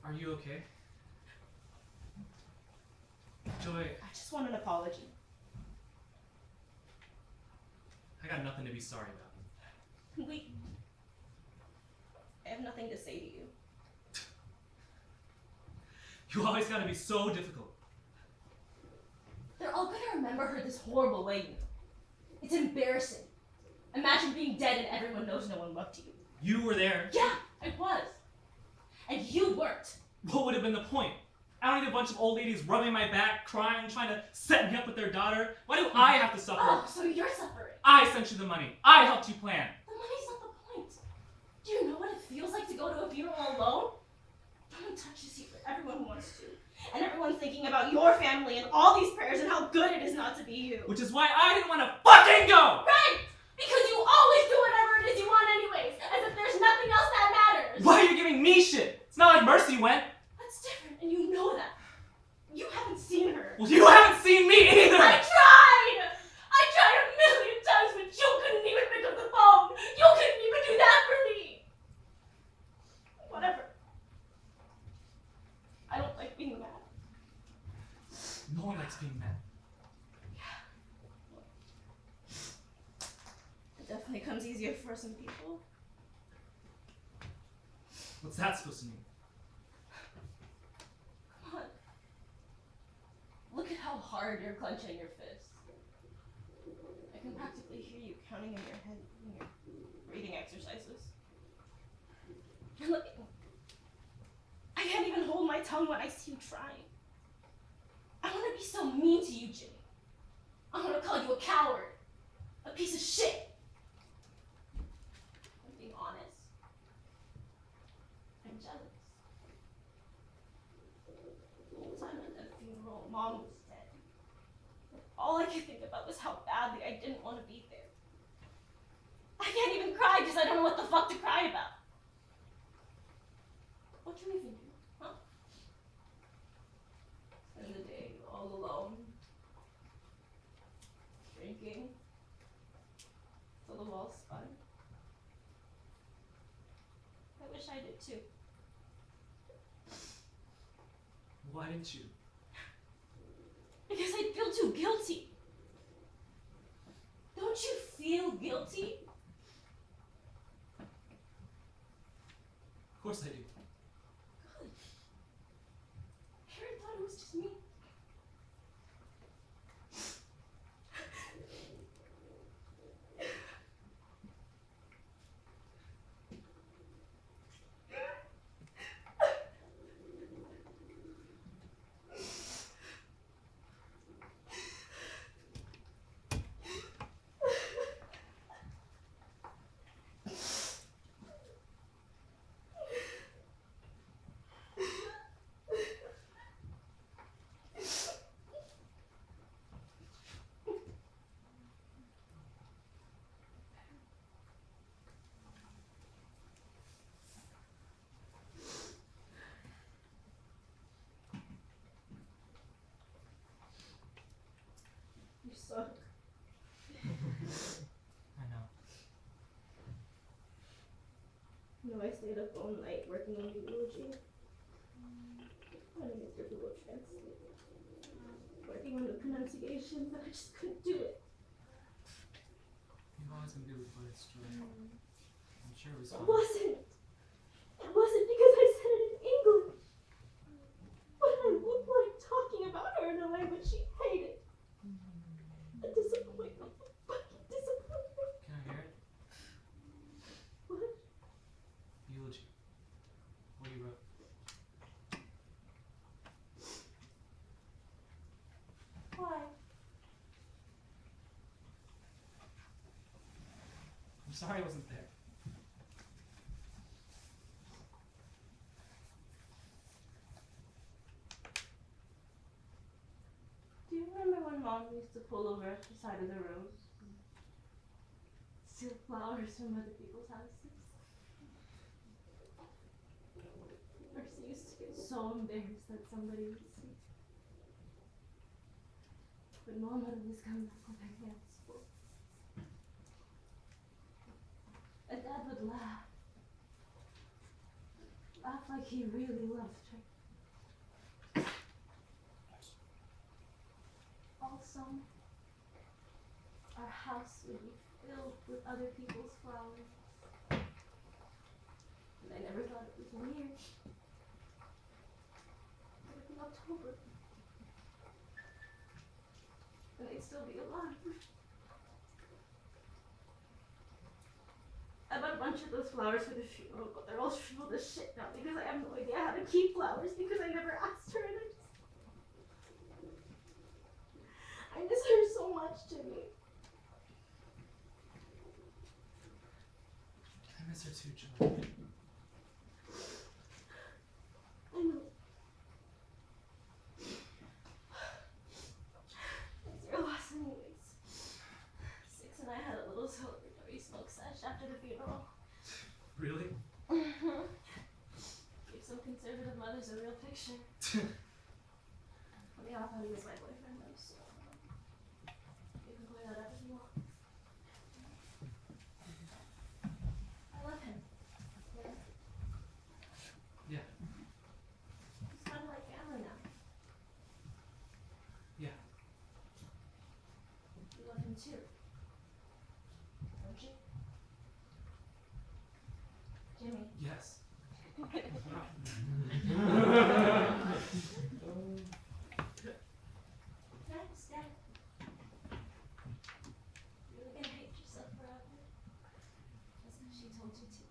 Are you okay? Joy, I just want an apology. I got nothing to be sorry about. Wait. I have nothing to say to you. You always gotta be so difficult. They're all gonna remember her this horrible way. It's embarrassing. Imagine being dead and everyone knows no one loved you. You were there. Yeah, I was. And you weren't. What would have been the point? I don't need a bunch of old ladies rubbing my back, crying, trying to set me up with their daughter. Why do I have to suffer? Oh, so you're suffering. I sent you the money. I helped you plan. The money's not the point. Do you know what it feels like to go to a funeral alone? No one touches you, but everyone wants to. And everyone's thinking about your family and all these prayers and how good it is not to be you. Which is why I didn't want to fucking go! Right! Because you always do whatever it is you want anyways, as if there's nothing else that matters. Why are you giving me shit? It's not like Mercy went. That's different, and you know that. You haven't seen her. Well, you haven't seen me either! I tried! I tried a million times, but you couldn't even pick up the phone! You couldn't even do that for me! Whatever. I don't like being mad. No one likes being mad. It definitely comes easier for some people. What's that supposed to mean? Come on. Look at how hard you're clenching your fists. I can practically hear you counting in your head in your breathing exercises. And look, I can't even hold my tongue when I see you trying. I want to be so mean to you, Jimmy. I want to call you a coward, a piece of shit. I'm being honest. I'm jealous. The whole time at that funeral, Mom was dead. All I could think about was how badly I didn't want to be there. I can't even cry because I don't know what the fuck to cry about. What can we even do, huh? Spend the day all alone, drinking, till the walls spun. I wish I did too. Why didn't you? Because I feel too guilty. Don't you feel guilty? Of course I do. Good. Aaron thought it was just me. You suck. I know. You know, I stayed up all night working on the eulogy. Trying to get Google Translate. Working on the pronunciation, but I just couldn't do it. You've always been good with words, Joy. I'm sure it was It fun. wasn't. It wasn't because I said it in English. But I looked like talking about her in a language she hated. A disappointment. A fucking disappointment. Can I hear it? What? Eulogy. What you wrote. Why? I'm sorry I wasn't there. Do you remember when Mom used to pull over at the side of the road? Steal flowers from other people's houses? Mercy used to get so embarrassed that somebody would see. But Mom would always come back with her hands full. And Dad would laugh. Laugh like he really loved her. Also, our house would be filled with other people's flowers. And I never thought it was weird. It would be October. And I'd still be alive. I bought a bunch of those flowers for the funeral, but they're all shriveled as shit now because I have no idea how to keep flowers because I never asked her and I miss her so much, Jimmy. I miss her too, Joy. I know. It's your loss anyways. Six and I had a little celebratory smoke sesh after the funeral. Really? Gave some conservative mothers a real picture. Well, yeah, I thought he was my boyfriend. You love him too, don't you? Jimmy. Yes. Thanks, Dad. You're gonna hate yourself forever. Just 'cause she told you to.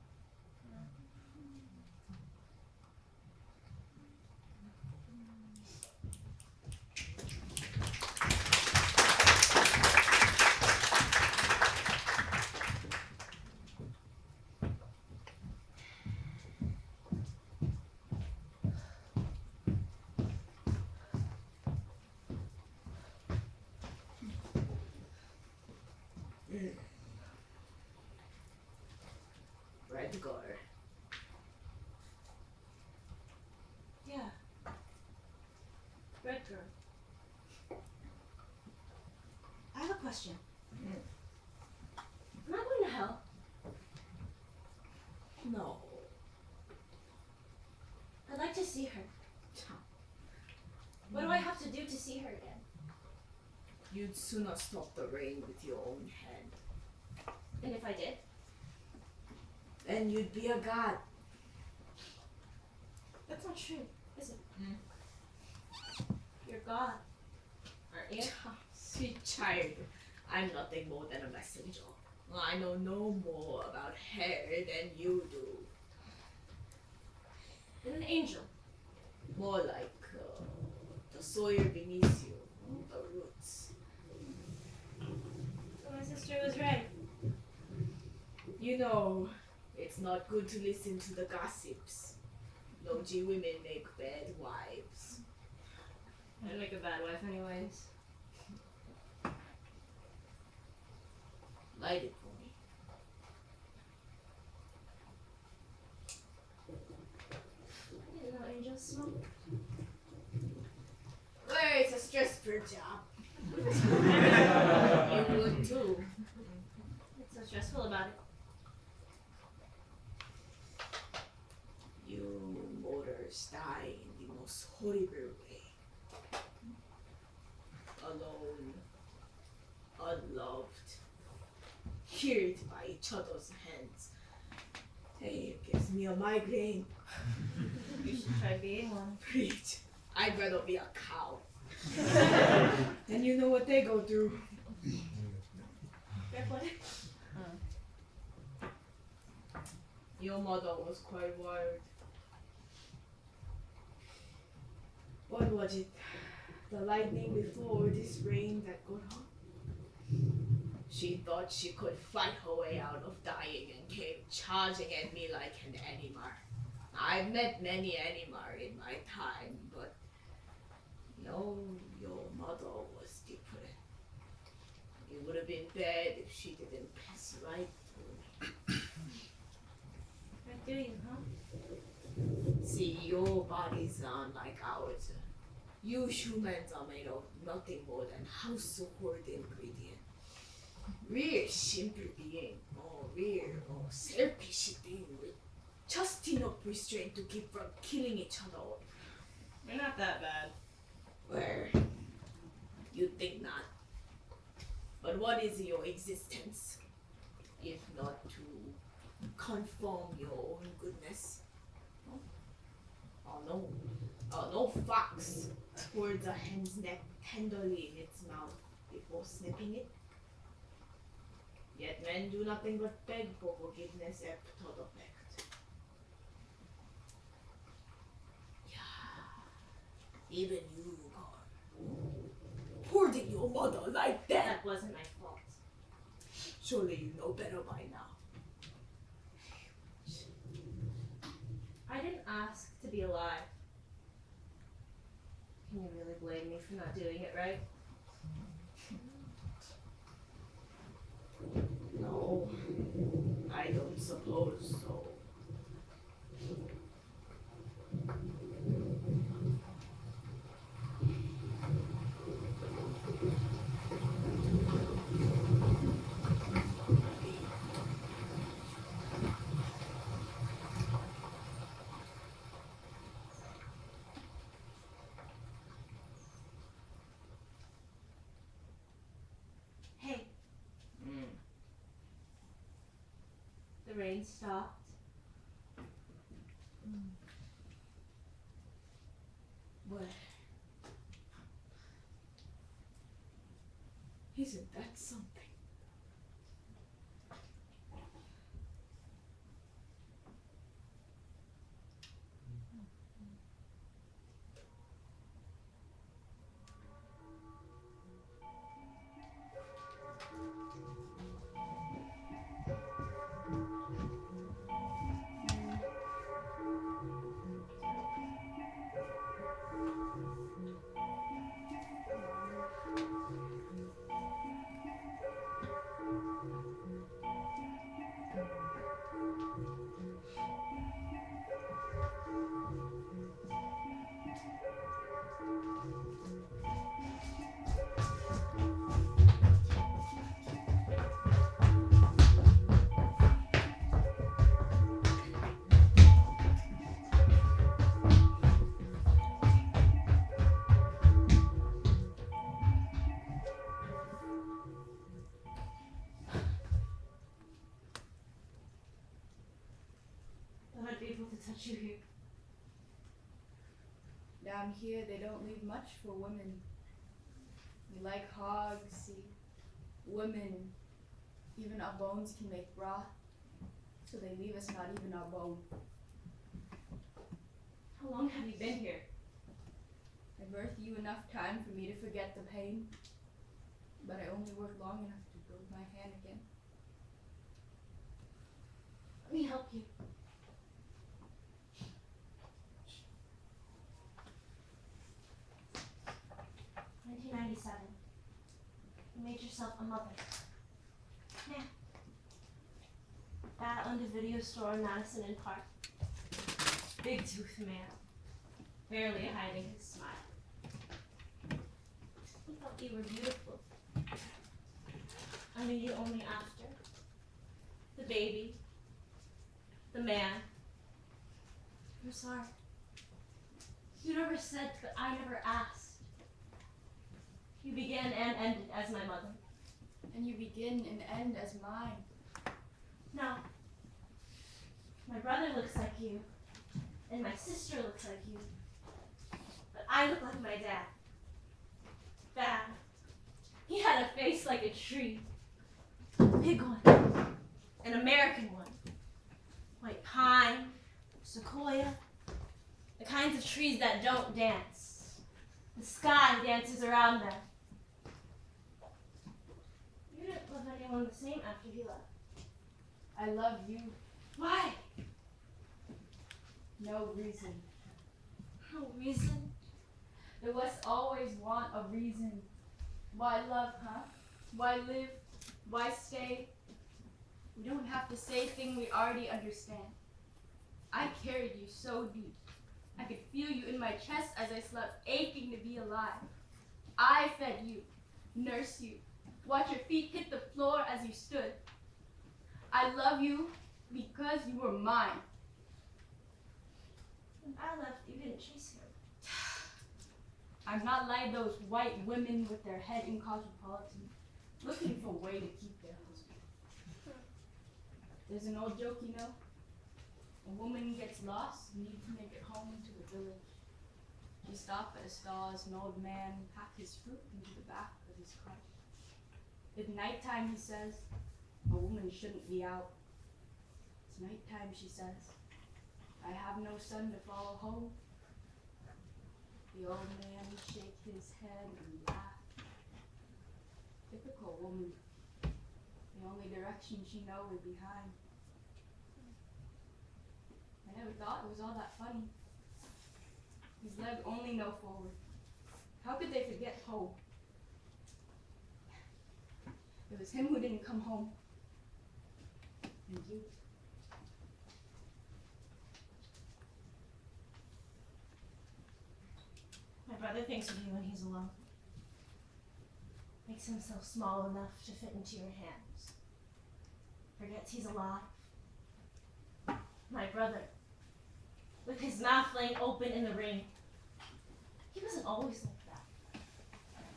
Redgar. Yeah. Redgar. I have a question. Am I going to hell? No. I'd like to see her. What do I have to do to see her again? You'd sooner stop the rain with your own hand. And if I did? Then you'd be a god. That's not true, is it? You're God, aren't you? Sweet child, I'm nothing more than a messenger. I know no more about hair than you do. And an angel. More like the soil beneath you, the roots. So my sister was right. You know, it's not good to listen to the gossips. Logy women make bad wives. I'd make a bad wife anyways. Light it for me. I didn't know angels smoke. Well, it's a stressful job. You would too. What's so stressful about it? You mortals die in the most horrible way. Alone, unloved, killed by each other's hands. Hey, it gives me a migraine. You should try being one. Preach. I'd rather be a cow. And you know what they go through. Your mother was quite wild. What was it? The lightning before this rain that got her? She thought she could fight her way out of dying and came charging at me like an animal. I've met many animals in my time, but no, your mother was different. It would have been bad if she didn't pass right through me. What do you, huh? See, your bodies aren't like ours. You humans are made of nothing more than household ingredient. We're simple being, or we're selfish being with just enough restraint to keep from killing each other. We're not that bad. Well, you think not. But what is your existence, if not to conform your own goodness? No fox holds a hen's neck tenderly in its mouth before snipping it. Yet men do nothing but beg for forgiveness after the fact. Yeah, even you, God, hoarding your mother like that. That wasn't my fault. Surely you know better by now. I didn't ask to be alive. Can you really blame me for not doing it right? No, I don't suppose so. the rain stopped. What? Isn't that something? Thought I'd be able to touch you here. Down here, they don't leave much for women. We like hogs, see, women, even our bones can make broth, so they leave us not even our bone. How long have you been here? I birthed you enough time for me to forget the pain, but I only worked long enough to build my hand again. Let me help you. $1997. You made yourself a mother. Now. That owned a video store in Madison and Park. Big tooth man. Barely hiding his smile. He thought you were beautiful. I knew you only after. The baby. The man. I'm sorry. You never said, but I never asked. You began and ended as my mother. And you begin and end as mine. No. My brother looks like you. And my sister looks like you. But I look like my dad. Bad. He had a face like a tree. A big one. An American one. White pine. Sequoia. The kinds of trees that don't dance. The sky dances around them. You didn't love anyone the same after he left. I love you. Why? No reason. No reason. The West always want a reason. Why love, huh? Why live? Why stay? We don't have to say things we already understand. I carried you so deep. I could feel you in my chest as I slept, aching to be alive. I fed you, nursed you, watched your feet hit the floor as you stood. I love you because you were mine. When I left, you didn't chase him. I'm not like those white women with their head in cosmopolitan, looking for a way to keep their husband. There's an old joke, you know? A woman gets lost and needs to make it home to the village. She stopped at a stall as an old man packed his fruit into the back of his cart. It's nighttime, he says. A woman shouldn't be out. It's nighttime, she says. I have no son to follow home. The old man shake his head and laugh. Typical woman. The only direction she knows is behind. I never thought it was all that funny. His leg only know forward. How could they forget home? It was him who didn't come home. And you. My brother thinks of you when he's alone. Makes himself small enough to fit into your hands. Forgets he's alive. My brother, with his mouth laying open in the rain. He wasn't always like that.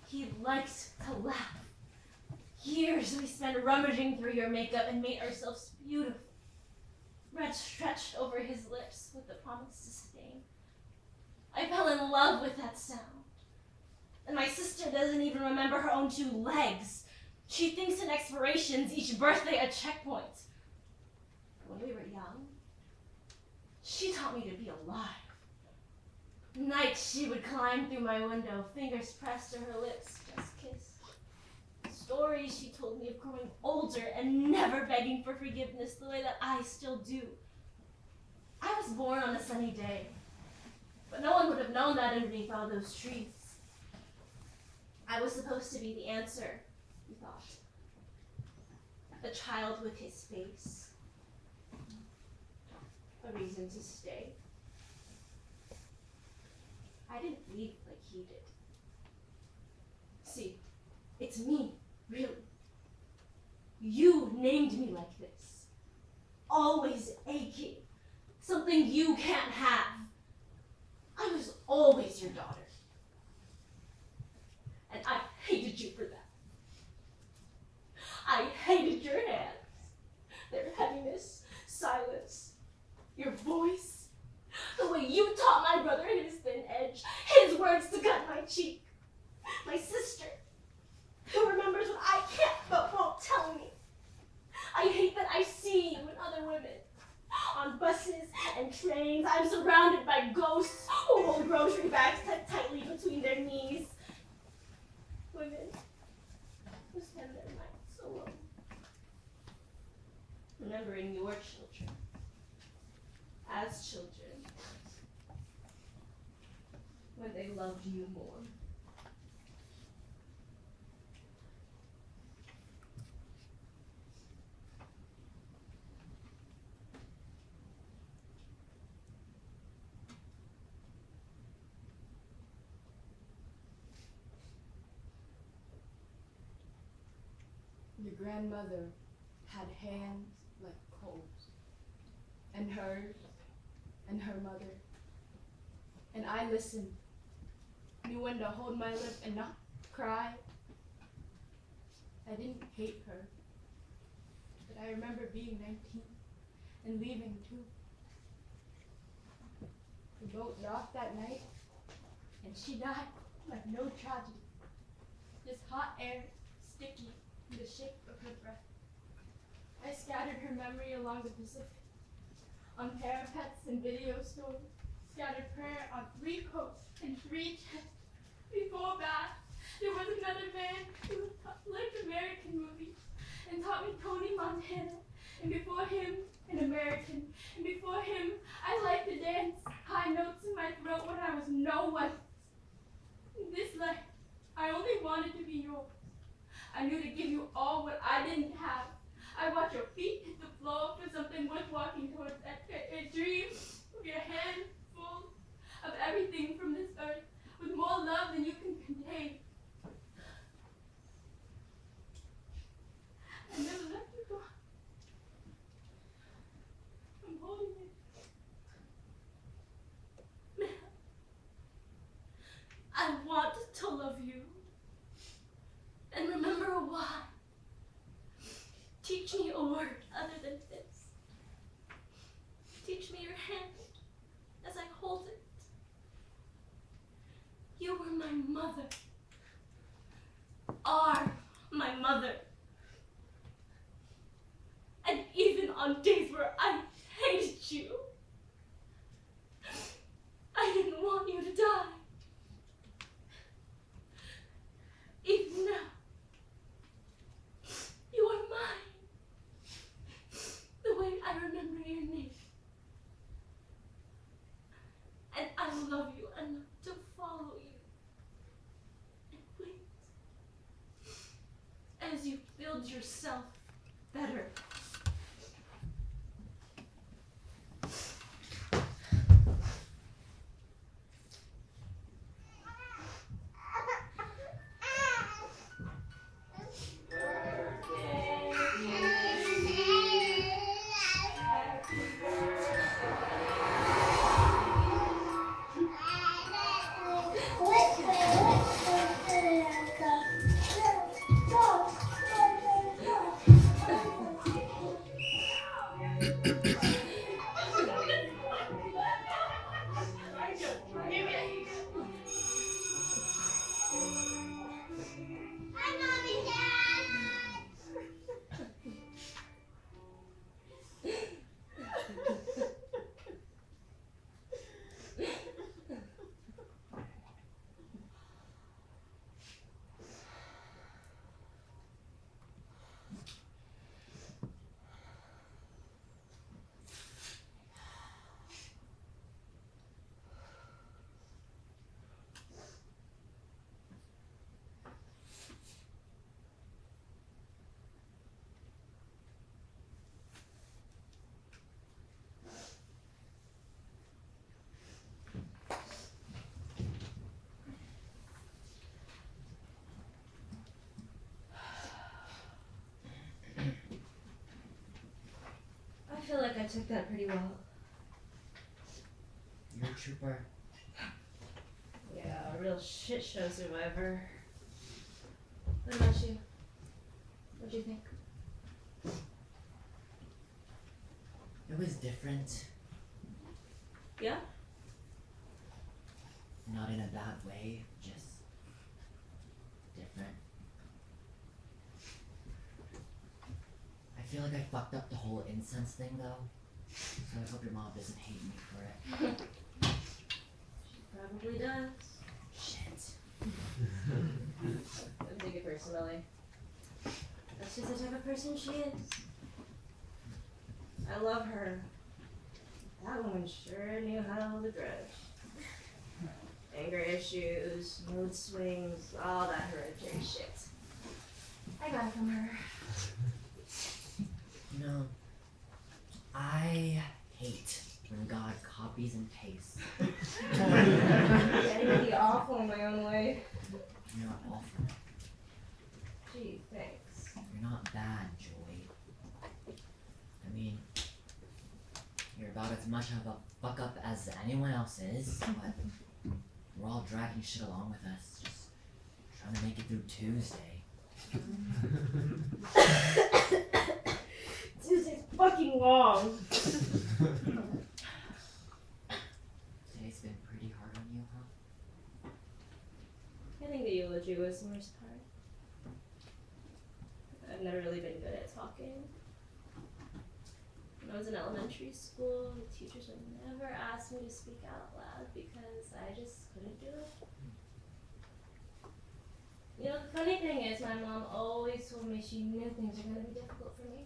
He liked to laugh. Years we spent rummaging through your makeup and made ourselves beautiful. breath stretched over his lips with the promise to sting. I fell in love with that sound. And my sister doesn't even remember her own 2 legs. She thinks in expirations, each birthday a checkpoint. When we were young, she taught me to be alive. Nights she would climb through my window, fingers pressed to her lips, just kiss. Stories she told me of growing older and never begging for forgiveness the way that I still do. I was born on a sunny day, but no one would have known that underneath all those trees. I was supposed to be the answer, we thought. A child with his face. A reason to stay. I didn't leave like he did. See, it's me, really. You named me like this. Always aching. Something you can't have. I was always your daughter. And I hated you for that. I hated your hands. Their heaviness, silence, your voice. The way you taught my brother his thin edge, his words to cut my cheek. My sister, who remembers what I can't but won't tell me. I hate that I see you and other women. On buses and trains, I'm surrounded by ghosts who hold grocery bags tucked tightly between their knees. Women who spend their nights alone. Remembering your children as children. When they loved you more. Your grandmother had hands like coals, and hers, and her mother. And I listened, knew when to hold my lip and not cry. I didn't hate her, but I remember being 19 and leaving too. The boat docked that night, and she died like no tragedy. Just hot air, sticky, in the shape of her breath. I scattered her memory along the Pacific, on parapets and video stores, scattered prayer on 3 coasts and 3 chests. Before that, there was another man who liked American movies and taught me Tony Montana. And before him, an American. And before him, I liked to dance high notes in my throat when I was no one. In this life, I only wanted to be yours. I knew to give you all what I didn't have. I watched your feet hit the floor for something worth walking towards. A dream of your hand full of everything from this earth, with more love than you can contain. I never let you go. I'm holding it. I want to love you. And remember why. Teach me a word other than this. Teach me your hand as I hold it. You were my mother. Are my mother. And even on days where I hated you, I didn't want you to die. Even now, you are mine. The way I remember your name. And I love you enough to follow you. And wait. As you build yourself better. took that pretty well. You're a trooper. Yeah, a real shit show survivor. What about you? What'd you think? It was different. Yeah? Not in a bad way, just different. I feel like I fucked up the whole incense thing though, so I hope your mom doesn't hate me for it. She probably does. Shit. Don't take it personally. That's just the type of person she is. I love her. That woman sure knew how to hold a grudge. Anger issues, mood swings, all that hereditary shit. I got it from her. You know, I hate when God copies and pastes. I can be awful in my own way. You're not awful. Gee, thanks. You're not bad, Joy. I mean, you're about as much of a fuck up as anyone else is, but we're all dragging shit along with us, just trying to make it through Tuesday. Tuesday's fucking long. Today's been pretty hard on you, huh? I think the eulogy was the worst part. I've never really been good at talking. When I was in elementary school, the teachers would never ask me to speak out loud because I just couldn't do it. You know, the funny thing is my mom always told me she knew things were going to be difficult for me.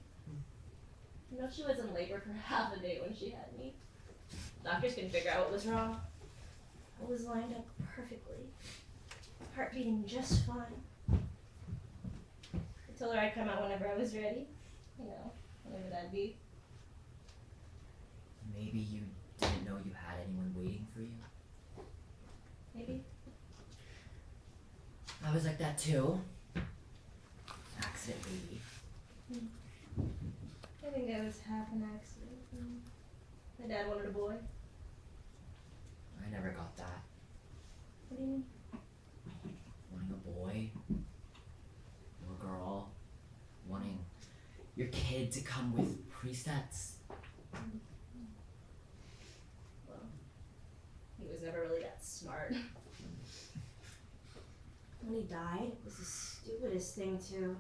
You know, she was in labor for half a day when she had me. Doctors couldn't figure out what was wrong. I was lined up perfectly. Heart beating just fine. I told her I'd come out whenever I was ready. You know, whenever that'd be. Maybe you didn't know you had anyone waiting for you. Maybe. I was like that too. Accident baby. I think I was half an accident. My dad wanted a boy. I never got that. What do you mean? Wanting a boy or a girl. Wanting your kid to come with presets. Well, he was never really that smart. When he died, it was the stupidest thing too.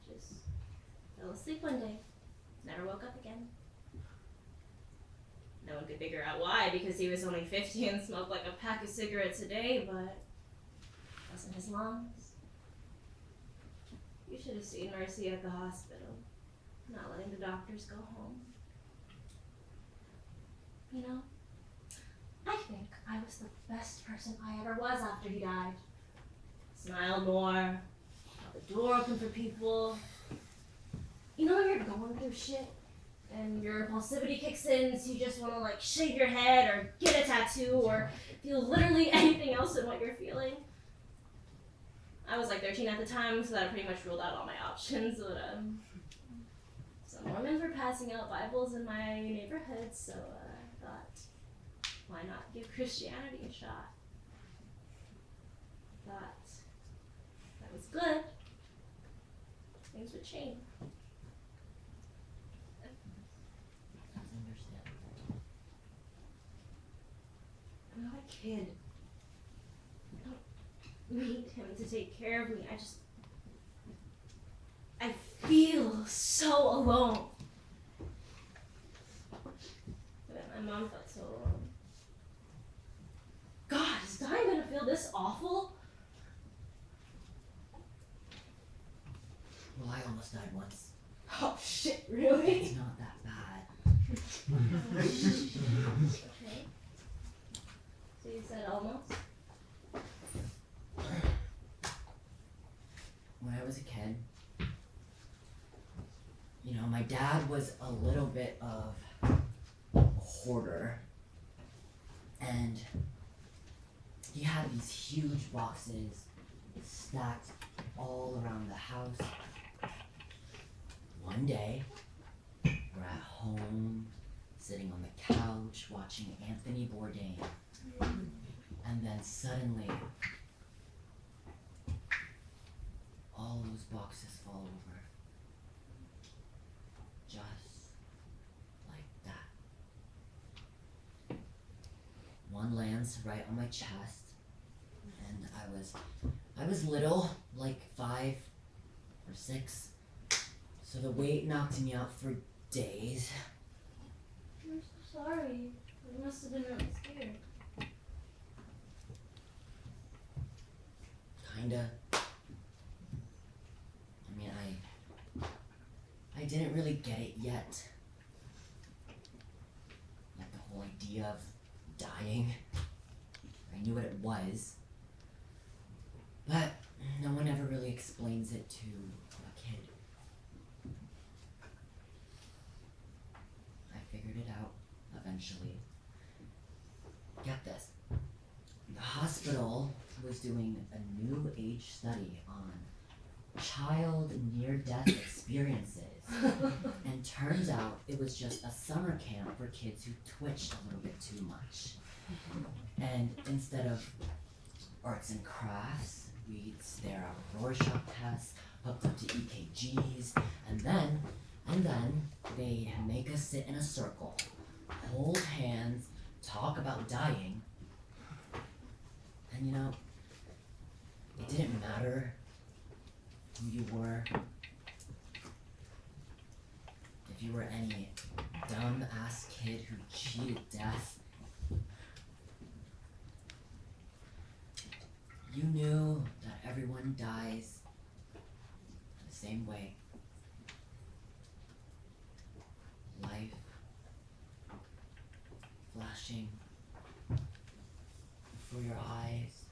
Just fell asleep one day. Never woke up again. No one could figure out why, because he was only 50 and smoked like a pack of cigarettes a day, but it wasn't his lungs. You should have seen Mercy at the hospital, not letting the doctors go home. You know, I think I was the best person I ever was after he died. Smiled more, held the door open for people. You know when you're going through shit and your impulsivity kicks in, so you just want to like shave your head or get a tattoo or feel literally anything else than what you're feeling? I was like 13 at the time, so that pretty much ruled out all my options. But some Mormons were passing out Bibles in my neighborhood, so I thought, why not give Christianity a shot? Thought that was good. Things would change. That's understandable. I'm not a kid. I don't need him to take care of me. I feel so alone. But my mom felt so alone. God, is dying gonna feel this awful? Well, I almost died once. Oh shit, really? It's not that bad. Okay. So you said almost? When I was a kid, you know, my dad was a little bit of a hoarder. And he had these huge boxes stacked all around the house. One day, We're at home, sitting on the couch, watching Anthony Bourdain. And then suddenly, all those boxes fall over. Just like that. One lands right on my chest, and I was little, like 5 or 6, so the weight knocked me out for days. I'm so sorry. You must have been really scared. Kinda. I mean, I didn't really get it yet. Like the whole idea of dying. I knew what it was. But no one ever really explains it to a kid. I figured it out eventually. Get this. The hospital was doing a new age study on child near-death experiences. And turns out it was just a summer camp for kids who twitched a little bit too much. And instead of arts and crafts, we'd stare at Rorschach tests, hooked up to EKGs, and then they make us sit in a circle, hold hands, talk about dying. And you know, it didn't matter who you were. If you were any dumb-ass kid who cheated death, you knew that everyone dies the same way. Life flashing before your eyes.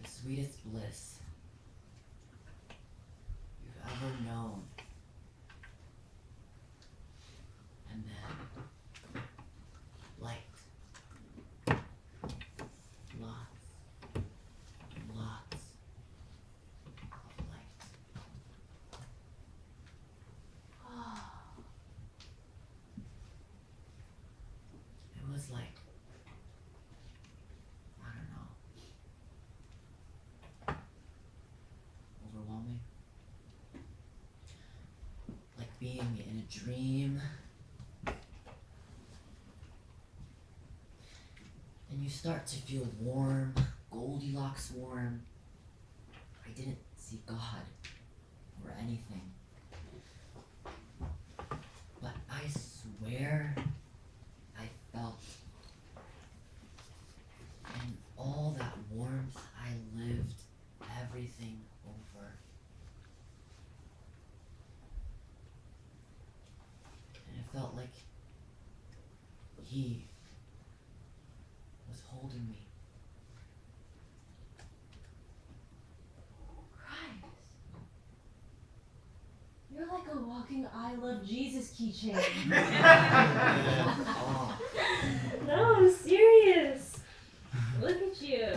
The sweetest bliss you've ever known. And then light. Lots of light. It was like, I don't know, overwhelming. Like being in a dream. And you start to feel warm, Goldilocks warm. I didn't see God or anything. But I swear I felt in all that warmth I lived everything over. And it felt like he was holding me. You're like a walking I love Jesus keychain. Oh, No, I'm serious. Look at you.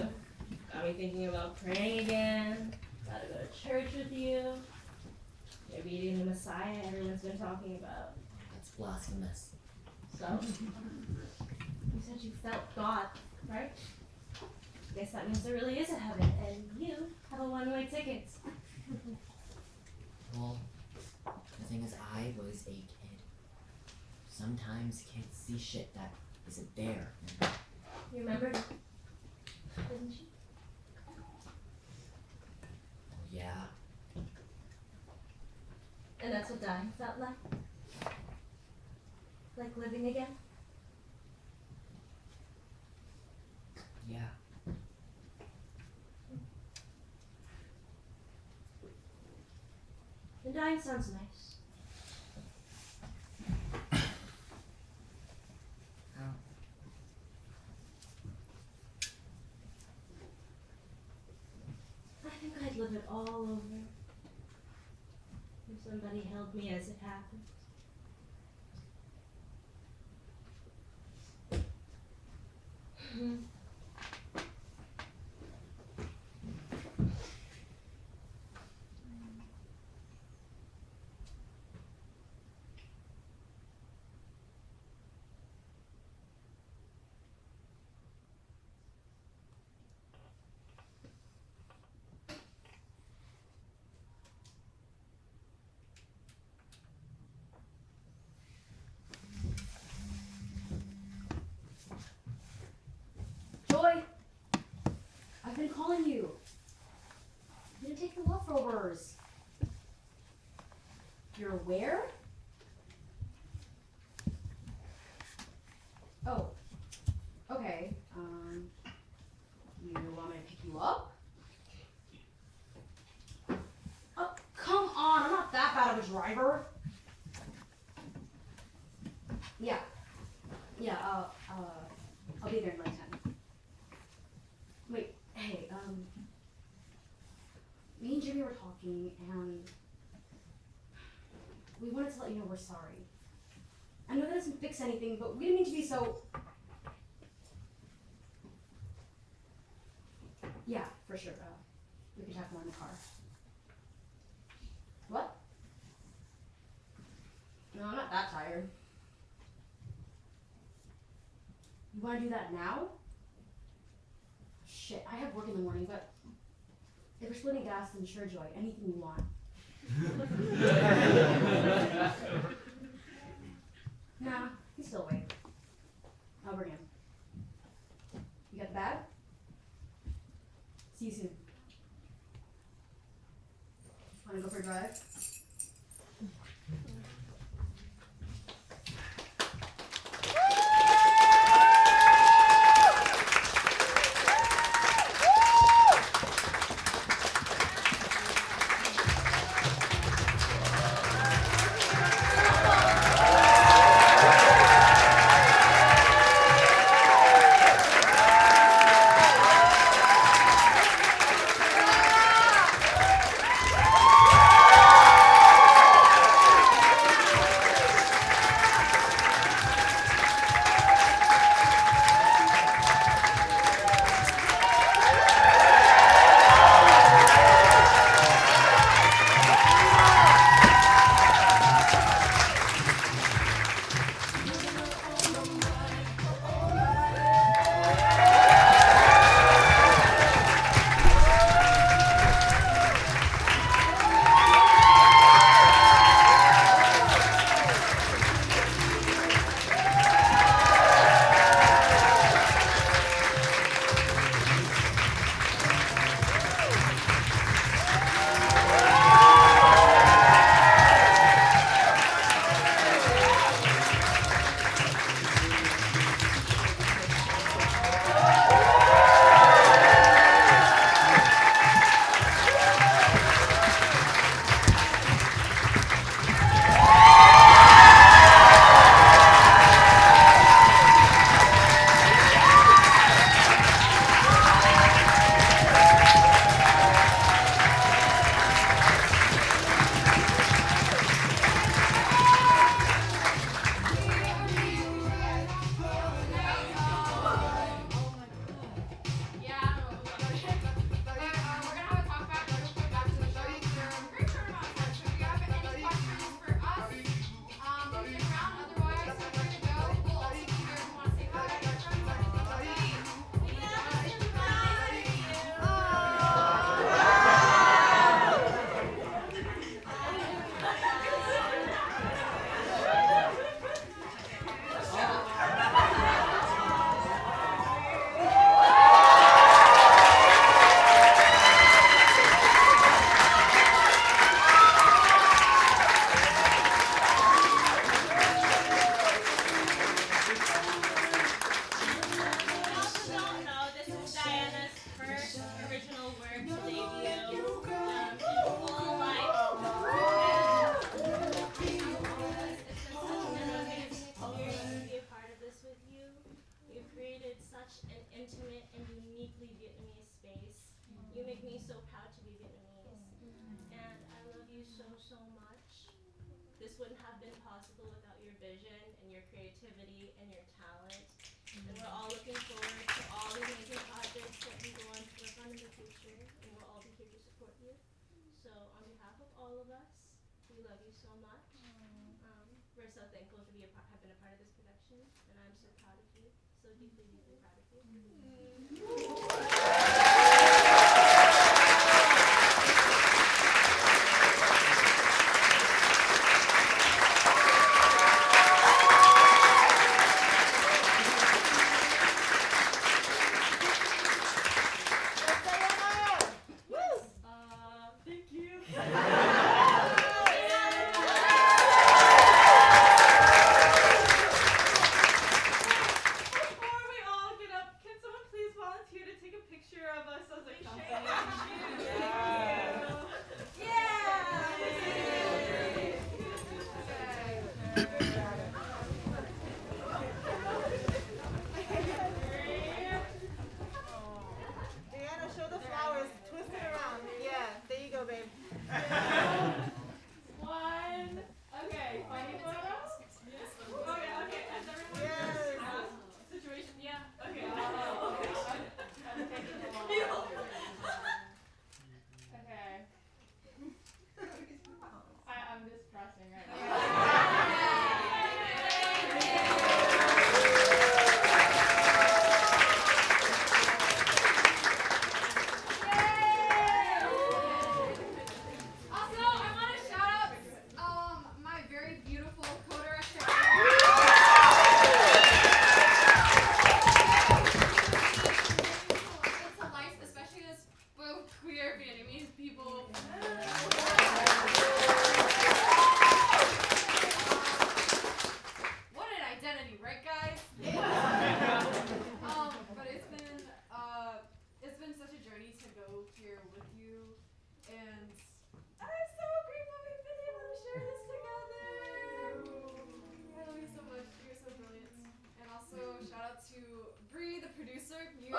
Got me thinking about praying again. Gotta go to church with you. You're beating the Messiah everyone's been talking about. that's blasphemous. So? You said you felt God, right? Guess that means there really is a heaven, and you have a one-way ticket. Well, the thing is, I was a kid. Sometimes kids see shit that isn't there. You remember? Didn't you? Yeah, And that's what dying felt like? Like living again? yeah. And dying sounds nice. How? I think I'd live it all over. If somebody held me as it happened. I've been calling you. You didn't take the leftovers. You're where? Oh. Okay. You want me to pick you up? Oh, come on. I'm not that bad of a driver. Yeah. Yeah, I'll be there in like 10. Wait, hey, me and Jimmy were talking, and we wanted to let you know we're sorry. I know that doesn't fix anything, but we didn't mean to be so... Yeah, for sure, we could talk more in the car. What? No, I'm not that tired. You want to do that now? Shit, I have work in the morning, but if we're splitting gas, then sure, Joy, anything you want. Nah, he's still awake. I'll bring him. You got the bag? See you soon. Wanna go for a drive? both queer Vietnamese people. What an identity, right, guys? But it's been such a journey to go here with you, and I'm so grateful we've been able to share this together. I love you so much. You're so brilliant. And also shout out to Bree, the producer. You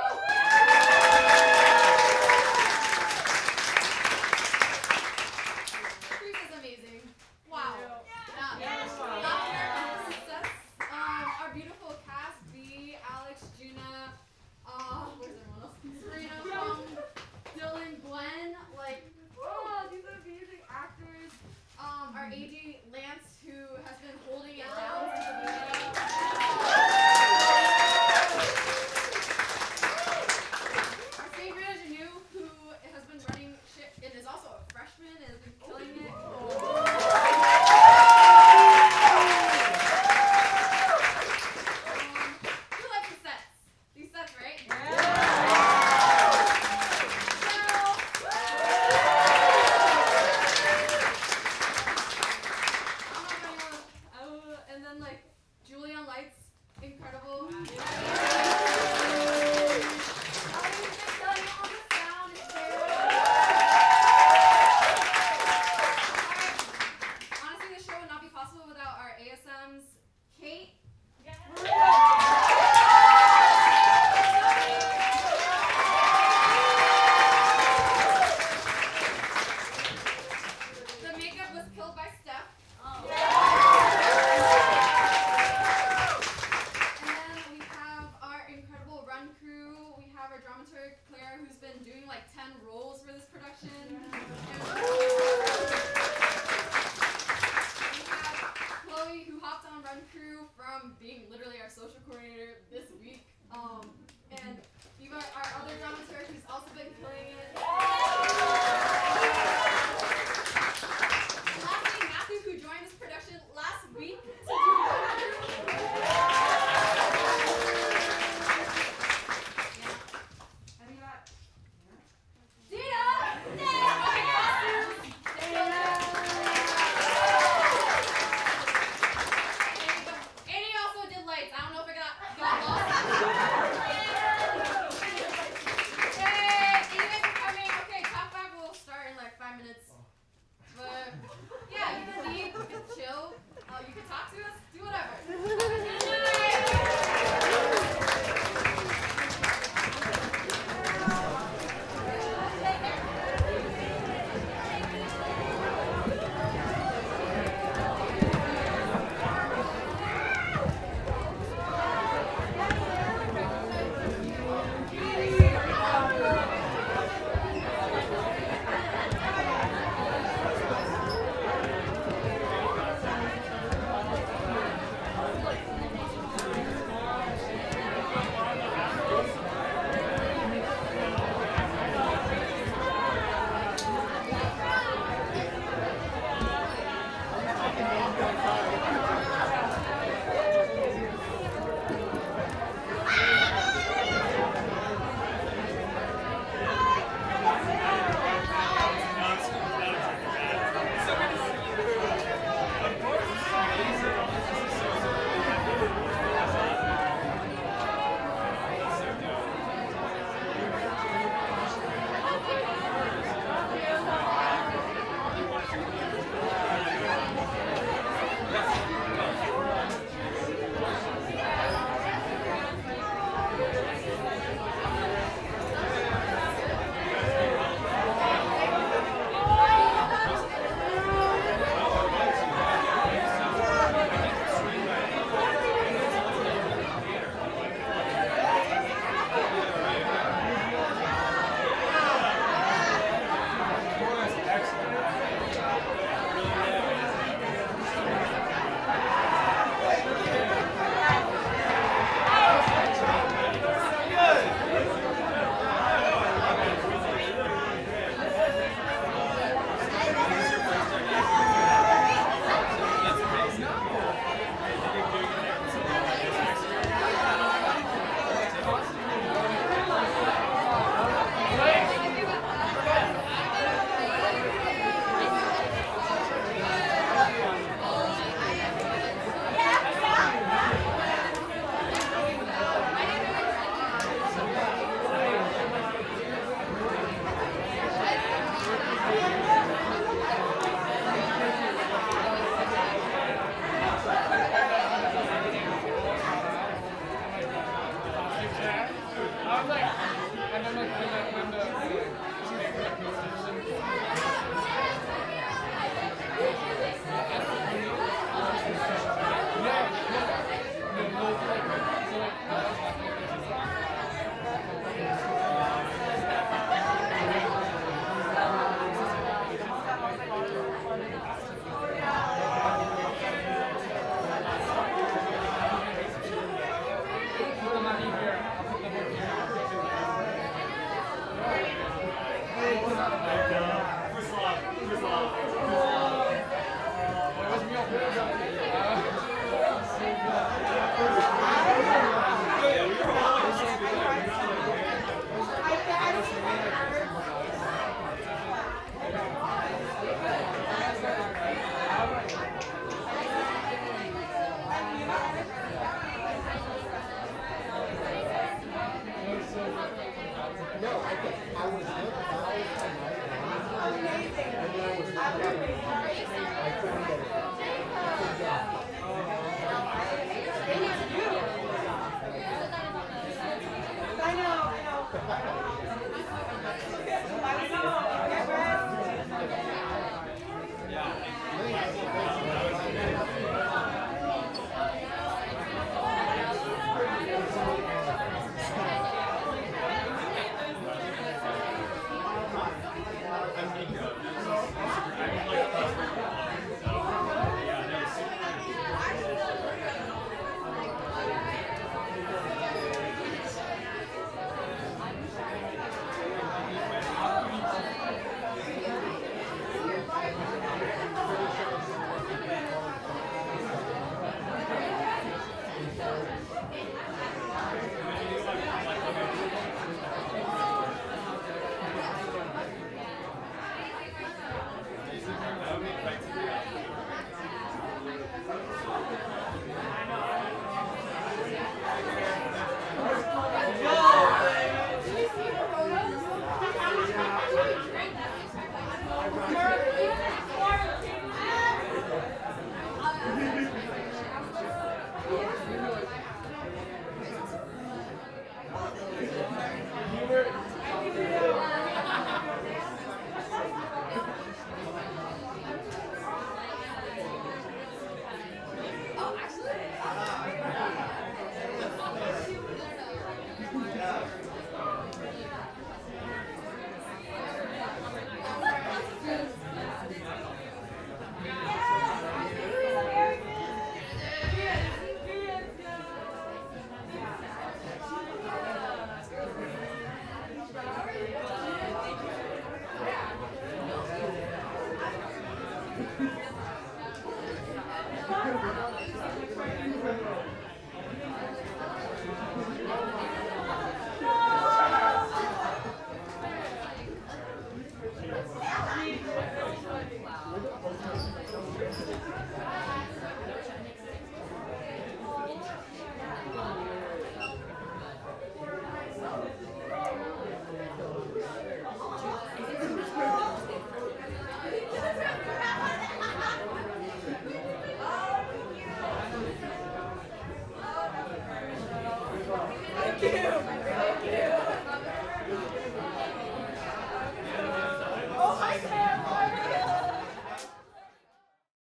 I know.